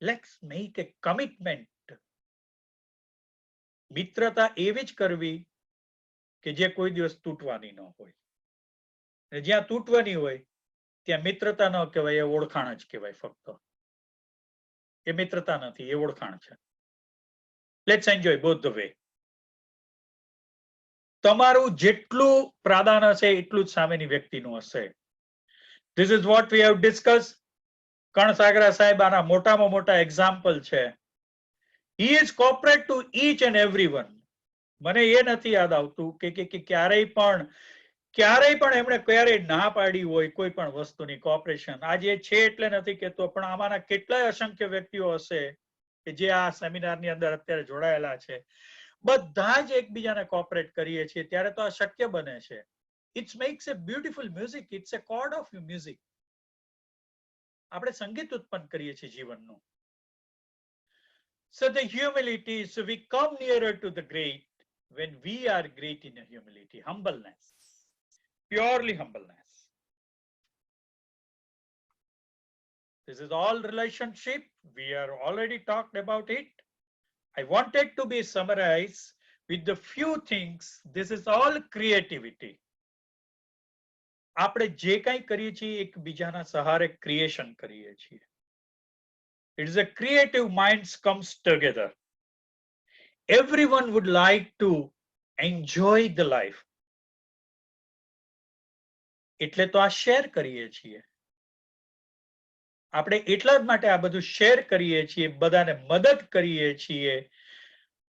Speaker 1: Let's make a commitment. મિત્રતા એવી જ કરવી કે જે કોઈ દિવસ તૂટવાની ન હોય. જ્યાં તૂટવાની હોય ત્યાં મિત્રતા ન કહેવાય, એ ઓળખાણ જ કહેવાય. ફક્ત એ મિત્રતા નથી, એ ઓળખાણ છે. Let's enjoy both the way. તમારું જેટલું પ્રાધાન હશે એટલું જ સામેની વ્યક્તિનું હશે. This is what we have discuss. Kansagara સાહેબ આના મોટામાં મોટા એક્ઝામ્પલ છે. He is cooperate to each and everyone. મને એ નથી યાદ આવતું કે ક્યારેય પણ એમણે ક્યારેય ના પાડી હોય કોઈ પણ વસ્તુની કોઓપરેશન. આજે છે એટલે નથી કહેતો, પણ આમાંના કેટલાય અસંખ્ય વ્યક્તિઓ હશે કે જે આ સેમિનારની અંદર અત્યારે જોડાયેલા છે. બધા જ એકબીજાને કોઓપરેટ કરીએ છીએ ત્યારે તો આ શક્ય બને છે. It's makes a beautiful music. It's a chord of music. આપણે સંગીત ઉત્પન્ન કરીએ છીએ જીવનનું. So the humility, so we come nearer to the great when we are great in humility, humbleness, purely humbleness. This is all relationship. We are already talked about it. I wanted to be summarized with the few things. This is all creativity. આપણે જે કંઈ કરીએ છીએ એકબીજાના સહારે creation કરીએ છીએ. It is a creative minds comes together. Everyone would like to enjoy the life. એટલે તો આ શેર કરીએ છીએ. આપણે એટલા જ માટે આ બધું શેર કરીએ છીએ, બધાને મદદ કરીએ છીએ.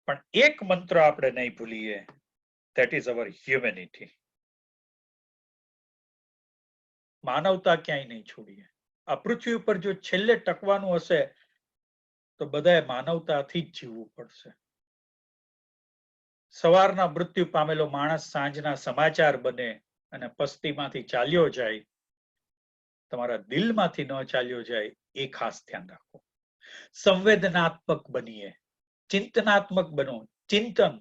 Speaker 1: પણ એક મંત્ર આપણે નહીં ભૂલીએ. That is our humanity. માનવતા ક્યાંય નહીં છોડીએ. આ પૃથ્વી ઉપર જો છેલ્લે ટકવાનું હશે તો બધાએ માનવતાથી જ જીવવું પડશે. સવારના મૃત્યુ પામેલો માણસ સાંજના સમાચાર બને અને પસ્તીમાંથી ચાલ્યો જાય, તમારા દિલમાંથી ન ચાલ્યો જાય એ ખાસ ધ્યાન રાખો. સંવેદનાત્મક બનીએ, ચિંતનાત્મક બનો, ચિંતન,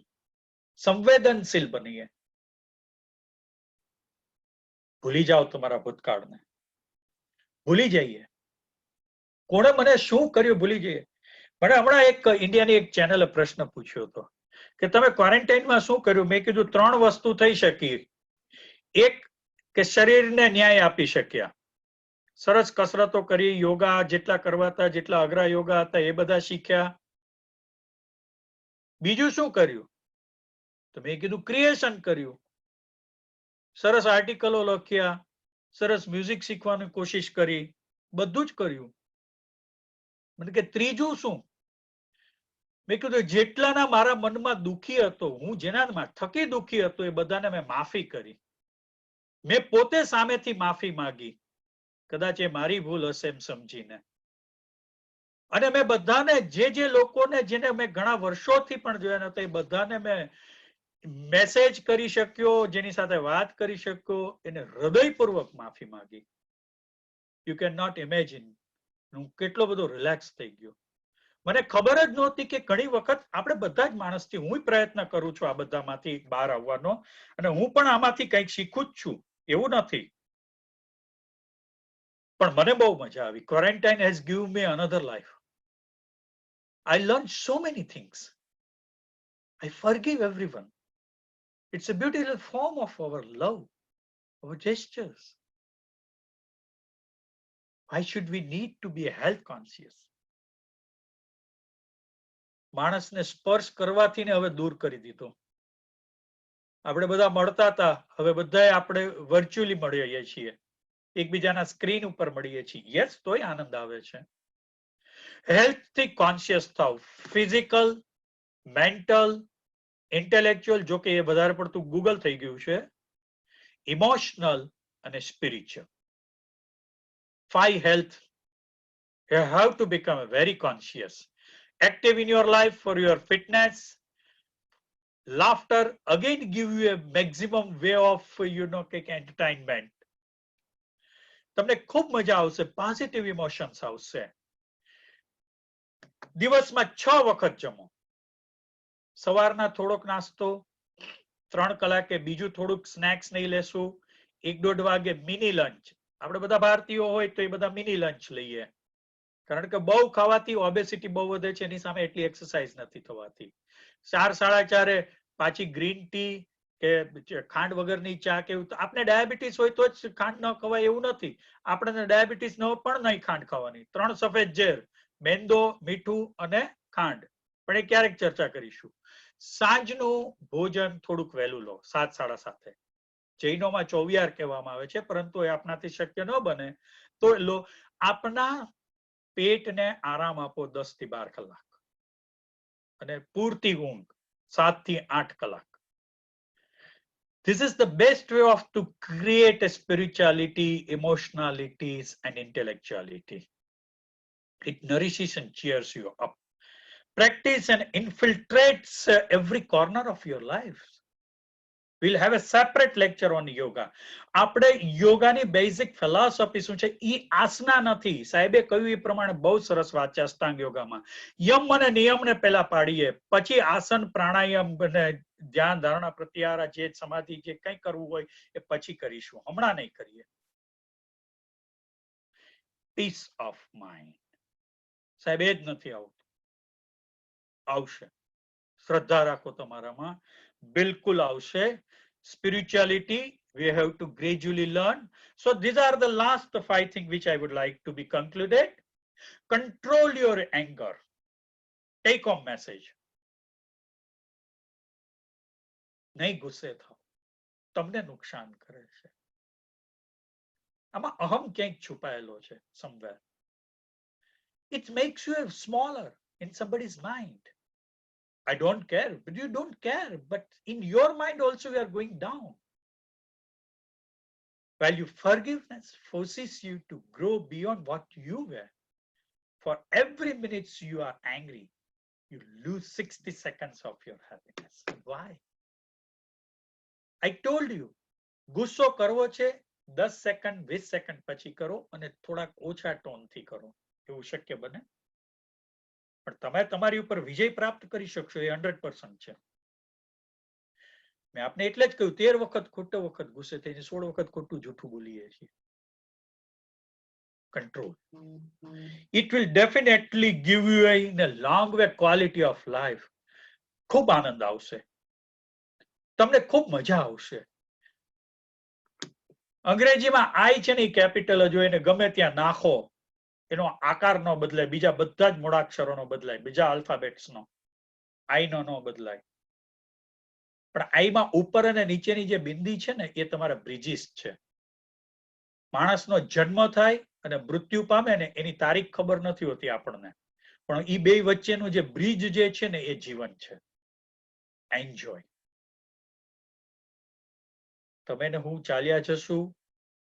Speaker 1: સંવેદનશીલ બનીએ. ભૂલી જાઓ તમારા ભૂતકાળને. ભૂલી જઈએ. કોણે મને શું કર્યું ભૂલી જઈએ. મને હમણાં એક ઇન્ડિયાની એક ચેનલે પ્રશ્ન પૂછ્યો હતો કે તમે ક્વોરન્ટાઇનમાં શું કર્યું? મેં કીધું 3 વસ્તુ થઈ શકી. એક કે શરીરને ન્યાય આપી શક્યા. સરસ કસરતો કરી, યોગા જેટલા કરવા હતા, જેટલા અઘરા યોગા હતા એ બધા શીખ્યા. બીજું શું કર્યું? તો મેં કીધું ક્રિએશન કર્યું. સરસ આર્ટિકલો લખ્યા, સરસ મ્યુઝિક શીખવાની કોશિશ કરી, બધું જ કર્યું. મને કે ત્રીજું શું? મેં કીધું જેટલાના મારા મનમાં દુખી હતો, હું જેના થકી દુખી હતો એ બધાને મેં માફી કરી. મેં પોતે સામેથી માફી માંગી, કદાચ એ મારી ભૂલ હશે એમ સમજીને. અને મેં બધાને જે લોકોને જેને મેં ઘણા વર્ષોથી પણ જોયા નતા એ બધાને મેં મેસેજ કરી શક્યો, જેની સાથે વાત કરી શક્યો, એને હૃદયપૂર્વક માફી માંગી. યુ કેન નોટ ઇમેજિન હું કેટલો બધો રિલેક્સ થઈ ગયો. મને ખબર જ નહોતી કે ઘણી વખત આપણે બધા જ માણસથી, હું પ્રયત્ન કરું છું આ બધામાંથી બહાર આવવાનો, અને હું પણ આમાંથી કંઈક શીખું જ છું, એવું નથી. પણ મને બહુ મજા આવી. Quarantine has given me another life. I learned so many things. I forgive everyone. It's a beautiful form of our love, our gestures. Why should we need to be health conscious? માણસને સ્પર્શ કરવાથી ને હવે દૂર કરી દીધો. આપણે બધા મળતા હતા, હવે બધાએ આપણે વર્ચ્યુઅલી મળીએ છીએ, એકબીજાના સ્ક્રીન ઉપર મળીએ છીએ. યસ, તોય આનંદ આવે છે. હેલ્થથી કોન્શિયસ થાવ. ફિઝિકલ, મેન્ટલ, ઇન્ટેલેક્ચ્યુઅલ, જો કે એ વધારે પડતું ગૂગલ થઈ ગયું છે, ઇમોશનલ અને spiritual. 5 health. You have to become very conscious, active in your life for your fitness. Laughter again give you a maximum way of entertainment. તમને ખૂબ મજા આવશે, પોઝિટિવ ઇમોશન્સ આવશે. દિવસમાં 6 વખત જમો. સવારના થોડોક નાસ્તો, 3 કલાકે બીજું થોડુંક સ્નેક્સ નહીં લેશું, 1-1.5 વાગે મિની લંચ. આપણે બધા ભારતીયો હોય તો એ બધા મિની લંચ લઈએ, કારણ કે બહુ ખાવાથી ઓબેસિટી બહુ વધે છે, એની સામે એટલી એક્સરસાઇઝ નથી થવાથી. 4-4:30 પાછી ગ્રીન ટી કે ખાંડ વગરની ચા કે આપણે ડાયાબિટીસ હોય તો જ ખાંડ ન ખવાય એવું નથી. આપણને ડાયાબિટીસ ન પણ નહીં ખાંડ ખાવાની. 3 સફેદ ઝેર, મેંદો, મીઠું અને ખાંડ. પણ એ ક્યારેક ચર્ચા કરીશું. સાંજનું ભોજન થોડુંક વહેલું લો, 7, 7:30. જૈનોમાં ચોવિયાર કહેવામાં આવે છે, પરંતુ એ આપણાથી શક્ય ન બને તો લો. આપના પેટને આરામ આપો 10 થી 12 કલાક અને પૂરતી ઊંઘ 7 થી 8 કલાક. This is the best way of to create a spirituality, emotionalities and intellectuality. It nourishes and cheers you up. Practice and infiltrates every corner of your life. We'll have a separate lecture on yoga. આપણે યોગાની basic philosophy શું છે એ આસના નથી. સાહેબે કહ્યું એ પ્રમાણે બહુ સરસ વાત છે અષ્ટાંગ યોગામાં. યમ અને નિયમને પહેલા પાડીએ, પછી આસન પ્રાણાયામ અને ધ્યાન ધારણા પ્રત્યાહાર જે સમાધિ જે કંઈ કરવું હોય એ પછી કરીશું, હમણાં નહીં કરીએ. પીસ ઓફ માઇન્ડ સાહેબ એ જ નથી આવતું, આવશે. શ્રદ્ધા રાખો તમારામાં, બિલકુલ આવશે. Spirituality we have to gradually learn. So these are the last 5 things which I would like to be concluded. Control your anger. Take home message. નહીં ગુસ્સે થાઓ, તમને નુકસાન કરે છે. આમાં અહમ ક્યાંક છુપાયેલો છે somewhere. It makes you smaller in somebody's mind. I don't care, but you don't care. But in your mind also you are going down. Value forgiveness forces you to grow beyond what you were. For every minute you are angry, you lose 60 seconds of your happiness. Why? I told you, ગુસ્સો કરવો છે 10 second 20 second પછી કરો અને થોડાક ઓછા ટોનથી કરો. એવું શક્ય બને? પણ તમે તમારી ઉપર વિજય પ્રાપ્ત કરી શકશો એ 100% છે. મેં આપને એટલે જ કહ્યું 13 વખત ખોટો વખત ગુસ્સે થઈને 16 વખત ખોટું જૂઠું બોલીએ છીએ. Control. It will definitely give you in a long way quality of life. ખૂબ આનંદ આવશે, તમને ખૂબ મજા આવશે. અંગ્રેજીમાં આઈ છે ને કેપિટલ જ હોય ને ગમે ત્યાં નાખો, એનો આકાર ન બદલાય, બીજા બધા જ મૂળાક્ષરોનો બદલાય, બીજા આલ્ફાબેટ્સનો, આઈનો ન બદલાય. પણ આઈમાં ઉપર અને નીચેની જે બિંદી છે ને એ તમારા બ્રિજીસ છે. માણસનો જન્મ થાય અને મૃત્યુ પામે ને એની તારીખ ખબર નથી હોતી આપણને, પણ એ બે વચ્ચેનું જે બ્રિજ જે છે ને એ જીવન છે. એન્જોય. તમે ને હું ચાલ્યા જશું,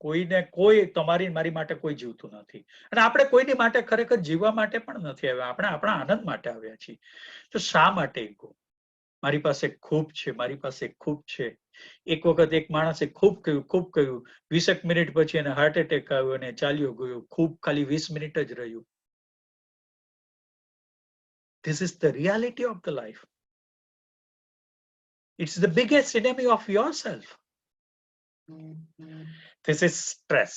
Speaker 1: કોઈને કોઈ તમારી મારી માટે કોઈ જીવતું નથી, અને આપણે કોઈની માટે ખરેખર જીવવા માટે પણ નથી આવ્યા, આપણે આપણા આનંદ માટે આવ્યા છીએ. તો શા માટે ઈગો? મારી પાસે ખૂબ છે, મારી પાસે ખૂબ છે. એક વખત એક માણસે ખૂબ કહ્યું 20 મિનિટ પછી એને હાર્ટ એટેક આવ્યો અને ચાલ્યો ગયો. ખૂબ ખાલી 20 મિનિટ જ રહ્યું. This is the reality of the life. It's the biggest enemy of yourself. This is stress.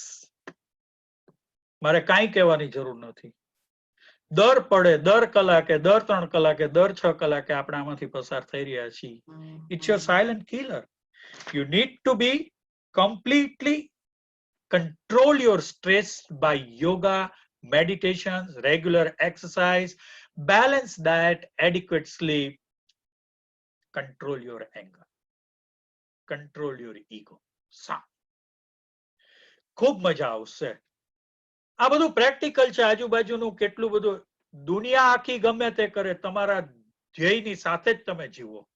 Speaker 1: મારે કાંઈ કહેવાની જરૂર નથી. દર પડે, દર કલાકે, દર 3 કલાકે, દર 6 કલાકે આપણે આમાંથી પસાર થઈ રહ્યા છીએ. It's your silent killer. You need to be completely control your stress by yoga, meditations, regular exercise, balanced diet, adequate sleep. Control your anger. Control your ego. ખૂબ મજા આવશે. આ બધું પ્રેક્ટિકલ છે. આજુબાજુનું કેટલું બધું દુનિયા આખી ગમે તે કરે, તમારા ધ્યેયની સાથે જ તમે જીવો.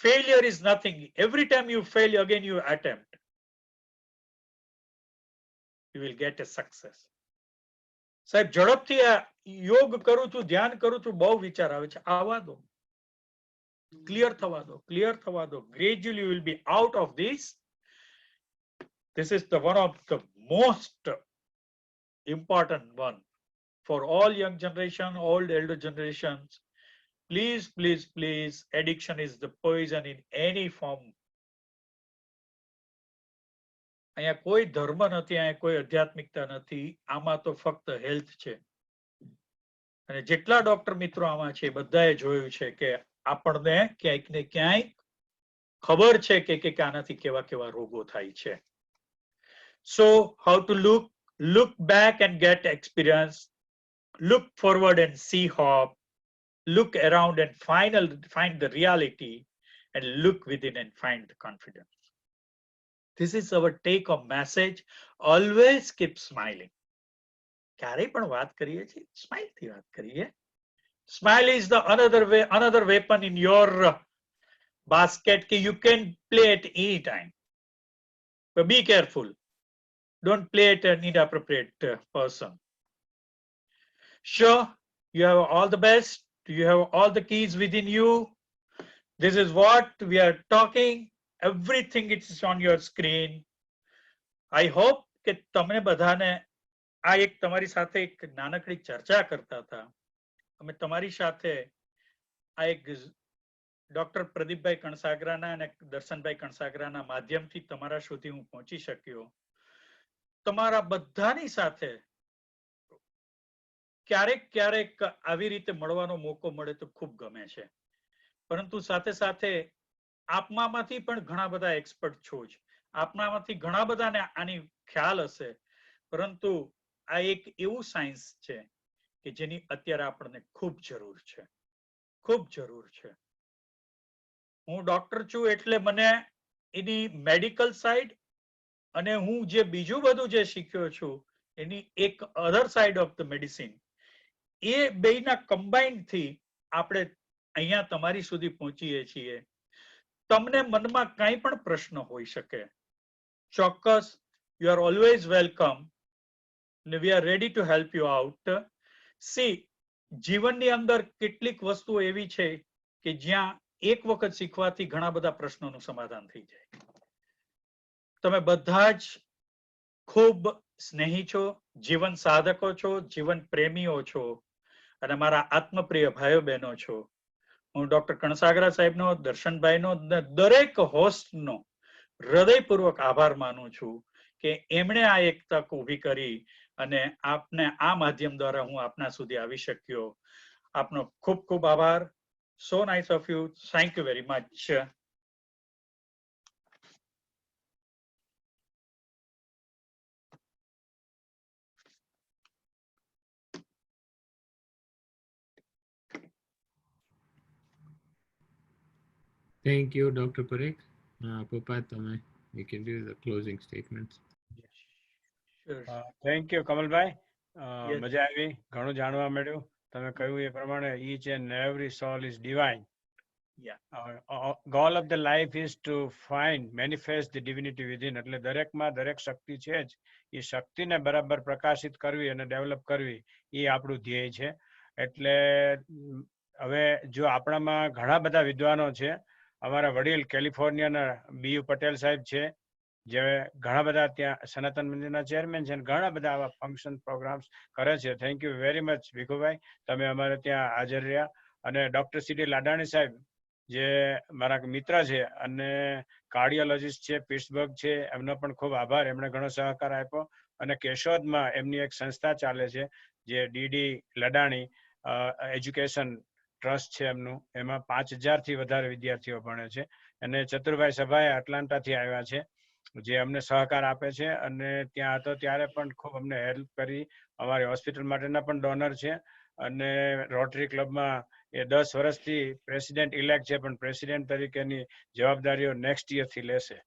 Speaker 1: Failure is nothing. Every time you fail, again you attempt. You will get a success. સાહેબ ઝડપથી આ યોગ કરું છું, ધ્યાન કરું છું, બહુ વિચાર આવે છે. આવવા દો, ક્લિયર થવા દો, ક્લિયર થવા દો. Gradually you will be out of this. This is the one of the most important one for all young generation, all elder generations. Please, please, please, addiction is the poison in any form. અહીંયા કોઈ ધર્મ નથી, અહીંયા કોઈ આધ્યાત્મિકતા નથી, આમાં તો ફક્ત હેલ્થ છે. અને જેટલા ડોક્ટર મિત્રો આમાં છે બધાએ જોયું છે કે આપણને ક્યાંક ને ક્યાંક ખબર છે કે આનાથી કેવા કેવા રોગો થાય છે. So how to look back and get experience, look forward and see hope, look around and find the reality, and look within and find the confidence. This is our take of message. Always keep smiling. ક્યારેય પણ વાત કરીએ છીએ smile થી વાત કરીએ. Smile is the another weapon in your basket that you can play at any time. But be careful. Don't play at an inappropriate person. Sure, you have all the best. You have all the keys within you. This is what we are talking. Everything is on your screen. I hope કે તમને બધાને આ એક તમારી સાથે એક નાનકડી ચર્ચા કરતા હતા. અમે તમારી સાથે આ એક ડોક્ટર પ્રદીપભાઈ કણસાગરાના અને દર્શનભાઈ કણસાગરાના માધ્યમથી તમારા સુધી હું પહોંચી શક્યો. તમારા બધાની સાથે ક્યારેક ક્યારેક આવી રીતે મળવાનો મોકો મળે તો ખૂબ ગમે છે. પરંતુ સાથે સાથે આપનામાંથી પણ ઘણા બધા એક્સપર્ટ છો જ. આપનામાંથી ઘણા બધાને આની ખ્યાલ હશે. પરંતુ આ એક એવું સાયન્સ છે કે જેની અત્યારે આપણને ખૂબ જરૂર છે. ખૂબ જરૂર છે. હું ડોક્ટર છું એટલે મને એની મેડિકલ સાઈડ અને હું જે બીજું બધું જે શીખ્યો છું એની એક other side of the medicine, એ બેયના કમ્બાઇન્ડ થી આપણે અહીંયા તમારી સુધી પહોંચીએ છીએ. તમને મનમાં કંઈ પણ પ્રશ્ન હોઈ શકે, ચોક્કસ you are always welcome. We are ready to help you out. See, જીવનની અંદર કેટલીક વસ્તુઓ એવી છે કે જ્યાં એક વખત શીખવાથી ઘણા બધા પ્રશ્નોનું સમાધાન થઈ જાય. તમે બધા જ ખૂબ સ્નેહી છો, જીવન સાધકો છો, જીવન પ્રેમીઓ છો અને મારા આત્મપ્રિય ભાઈઓ બહેનો છો. હું ડોક્ટર કણસાગરા સાહેબનો, દર્શનભાઈનો, દરેક હોસ્ટનો હૃદયપૂર્વક આભાર માનું છું કે એમણે આ એક તક ઊભી કરી અને આપને આ માધ્યમ દ્વારા હું આપના સુધી આવી શક્યો. આપનો ખૂબ ખૂબ આભાર. So nice of you. Thank you very much.
Speaker 2: Thank you, Dr. Parekh. Papa, you can do the closing statements.
Speaker 1: Sure.
Speaker 3: Thank you, Kamalbhai.
Speaker 1: Yes.
Speaker 3: મજા આવી, ઘણું જાણવા મળ્યું. તમે કહ્યું એ પ્રમાણે each and every soul is divine.
Speaker 1: Yeah.
Speaker 3: Goal of the life is to find, manifest the divinity within. એટલે દરેકમાં દરેક શક્તિ છે જ. એ શક્તિને બરાબર પ્રકાશિત કરવી અને ડેવલપ કરવી એ આપણું ધ્યેય છે. એટલે હવે જો આપણામાં ઘણા બધા વિદ્વાનો છે. અમારા વડીલ કેલિફોર્નિયાના BU પટેલ સાહેબ છે, જે ઘણા બધા ત્યાં સનાતન મંદિરના ચેરમેન છે, ઘણા બધા આવા ફંક્શન પ્રોગ્રામ્સ કરે છે. Thank you very much Bhikhubhai, તમે અમારે ત્યાં હાજર રહ્યા. અને ડોક્ટર CD લાડાણી સાહેબ, જે મારા મિત્ર છે અને કાર્ડિયોલોજીસ્ટ છે, પિટ્સબર્ગ છે, એમનો પણ ખૂબ આભાર. એમણે ઘણો સહકાર આપ્યો. અને કેશોદમાં એમની એક સંસ્થા ચાલે છે જે DD લડાણી એજ્યુકેશન ટ્રસ્ટ છે એમનું. એમાં 5000 થી વધારે વિદ્યાર્થીઓ ભણે છે. અને ચતુરભાઈ સભાએ એટલાન્ટાથી આવ્યા છે, જે અમને સહકાર આપે છે. અને ત્યાં હતો ત્યારે પણ ખૂબ અમને હેલ્પ કરી. અમારી હોસ્પિટલ માટેના પણ ડોનર છે. અને રોટરી ક્લબમાં એ 10 વર્ષથી પ્રેસિડેન્ટ ઇલેક્ટ છે, પણ પ્રેસિડેન્ટ તરીકેની જવાબદારીઓ નેક્સ્ટ યરથી લેશે.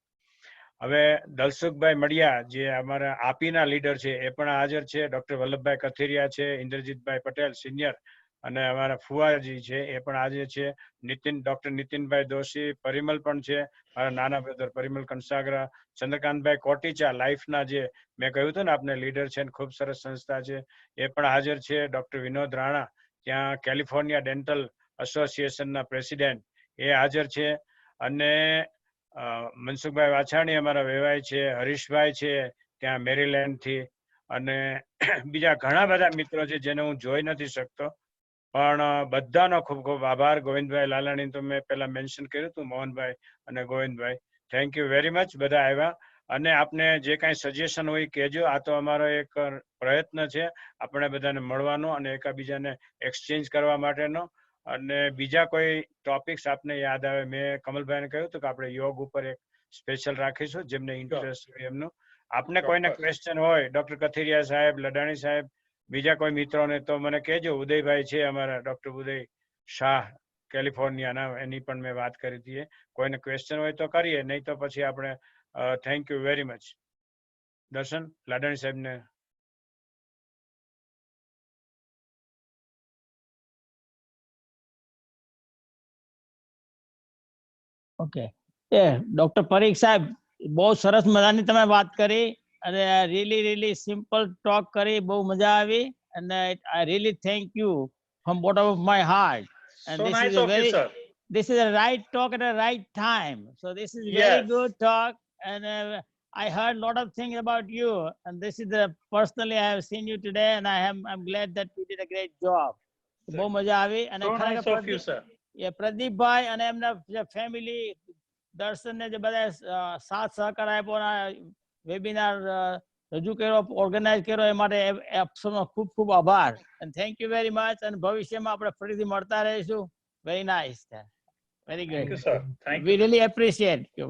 Speaker 3: હવે દલસુખભાઈ મડિયા, જે અમારા આપીના લીડર છે, એ પણ હાજર છે. ડોક્ટર વલ્લભભાઈ કથિરિયા છે, ઇન્દ્રજીતભાઈ પટેલ સિનિયર, અને અમારા ફુવાજી છે એ પણ આજે છે. ડોક્ટર નીતિનભાઈ દોશી, પરિમલ પણ છે, મારા નાના બ્રધર પરિમલ કણસાગરા. ચંદ્રકાંતભાઈ કોટીચા, લાઈફના જે મેં કહ્યું હતું ને આપને લીડર છે, ખૂબ સરસ સંસ્થા છે, એ પણ હાજર છે. ડોક્ટર વિનોદ રાણા, ત્યાં કેલિફોર્નિયા ડેન્ટલ એસોસિએશનના પ્રેસિડેન્ટ, એ હાજર છે. અને મનસુખભાઈ વાછાણી અમારા વેવાય છે. હરીશભાઈ છે ત્યાં મેરીલેન્ડથી. અને બીજા ઘણા બધા મિત્રો છે જેને હું જોઈ નથી શકતો, પણ બધાનો ખૂબ ખૂબ આભાર. ગોવિંદભાઈ લાલાણી તો મેં પહેલા મેન્શન કર્યું હતું, મોહનભાઈ અને Govindbhai, thank you very much. બધા આવ્યા. અને આપને જે કાંઈ સજેશન હોય કહેજો. આ તો અમારો એક પ્રયત્ન છે આપણે બધાને મળવાનો અને એકાબીજાને એક્સચેન્જ કરવા માટેનો. અને બીજા કોઈ ટોપિક્સ આપને યાદ આવે, મેં કમલભાઈને કહ્યું હતું કે આપણે યોગ ઉપર એક સ્પેશિયલ રાખીશું, જેમને ઇન્ટરેસ્ટ હોય એમનું. આપને કોઈને ક્વેશ્ચન હોય, ડોક્ટર કથિરિયા સાહેબ, લડાણી સાહેબ, બીજા કોઈ મિત્રોને, તો મને કહેજો. ઉદયભાઈ છે અમારા, ડોક્ટર ઉદય શાહ કેલિફોર્નિયાના, એની પણ મેં વાત કરી હતી. કોઈને ક્વેશ્ચન હોય તો કરીએ, નહીં તો પછી આપણે થેન્ક યુ વેરી મચ. દર્શન લાડાણી સાહેબને.
Speaker 4: ઓકે, ડોક્ટર પરીખ સાહેબ, બહુ સરસ મજાની તમે વાત કરી અને રીલી સિમ્પલ ટોક કરી, બહુ મજા આવી અને I really thank you from bottom of my heart. And
Speaker 1: So
Speaker 4: this
Speaker 1: nice
Speaker 4: is a
Speaker 1: of you,
Speaker 4: very
Speaker 1: sir.
Speaker 4: this is a right talk at a right time. So this is very
Speaker 1: Yes.
Speaker 4: good talk, and I heard a lot of things about you. And this is the personally I have seen you today, and I'm glad that you did a great job. બહુ મજા આવી અને
Speaker 1: So
Speaker 4: ખરેખર
Speaker 1: nice of you, sir.
Speaker 4: પ્રદીપભાઈ અને એમના જે family દર્શનને જે બધા સાથ સહકાર આપ્યો અને વેબિનાર રજૂ કર્યો, ઓર્ગેનાઇઝ કર્યો, એ માટે આપનો ખૂબ ખૂબ આભાર. અને થેન્ક યુ વેરી મચ. અને ભવિષ્યમાં આપણે ફરીથી મળતા રહીશું. Very nice, very
Speaker 1: Thank
Speaker 4: good.
Speaker 1: you, sir. Thank
Speaker 4: We
Speaker 1: you.
Speaker 4: really appreciate your work.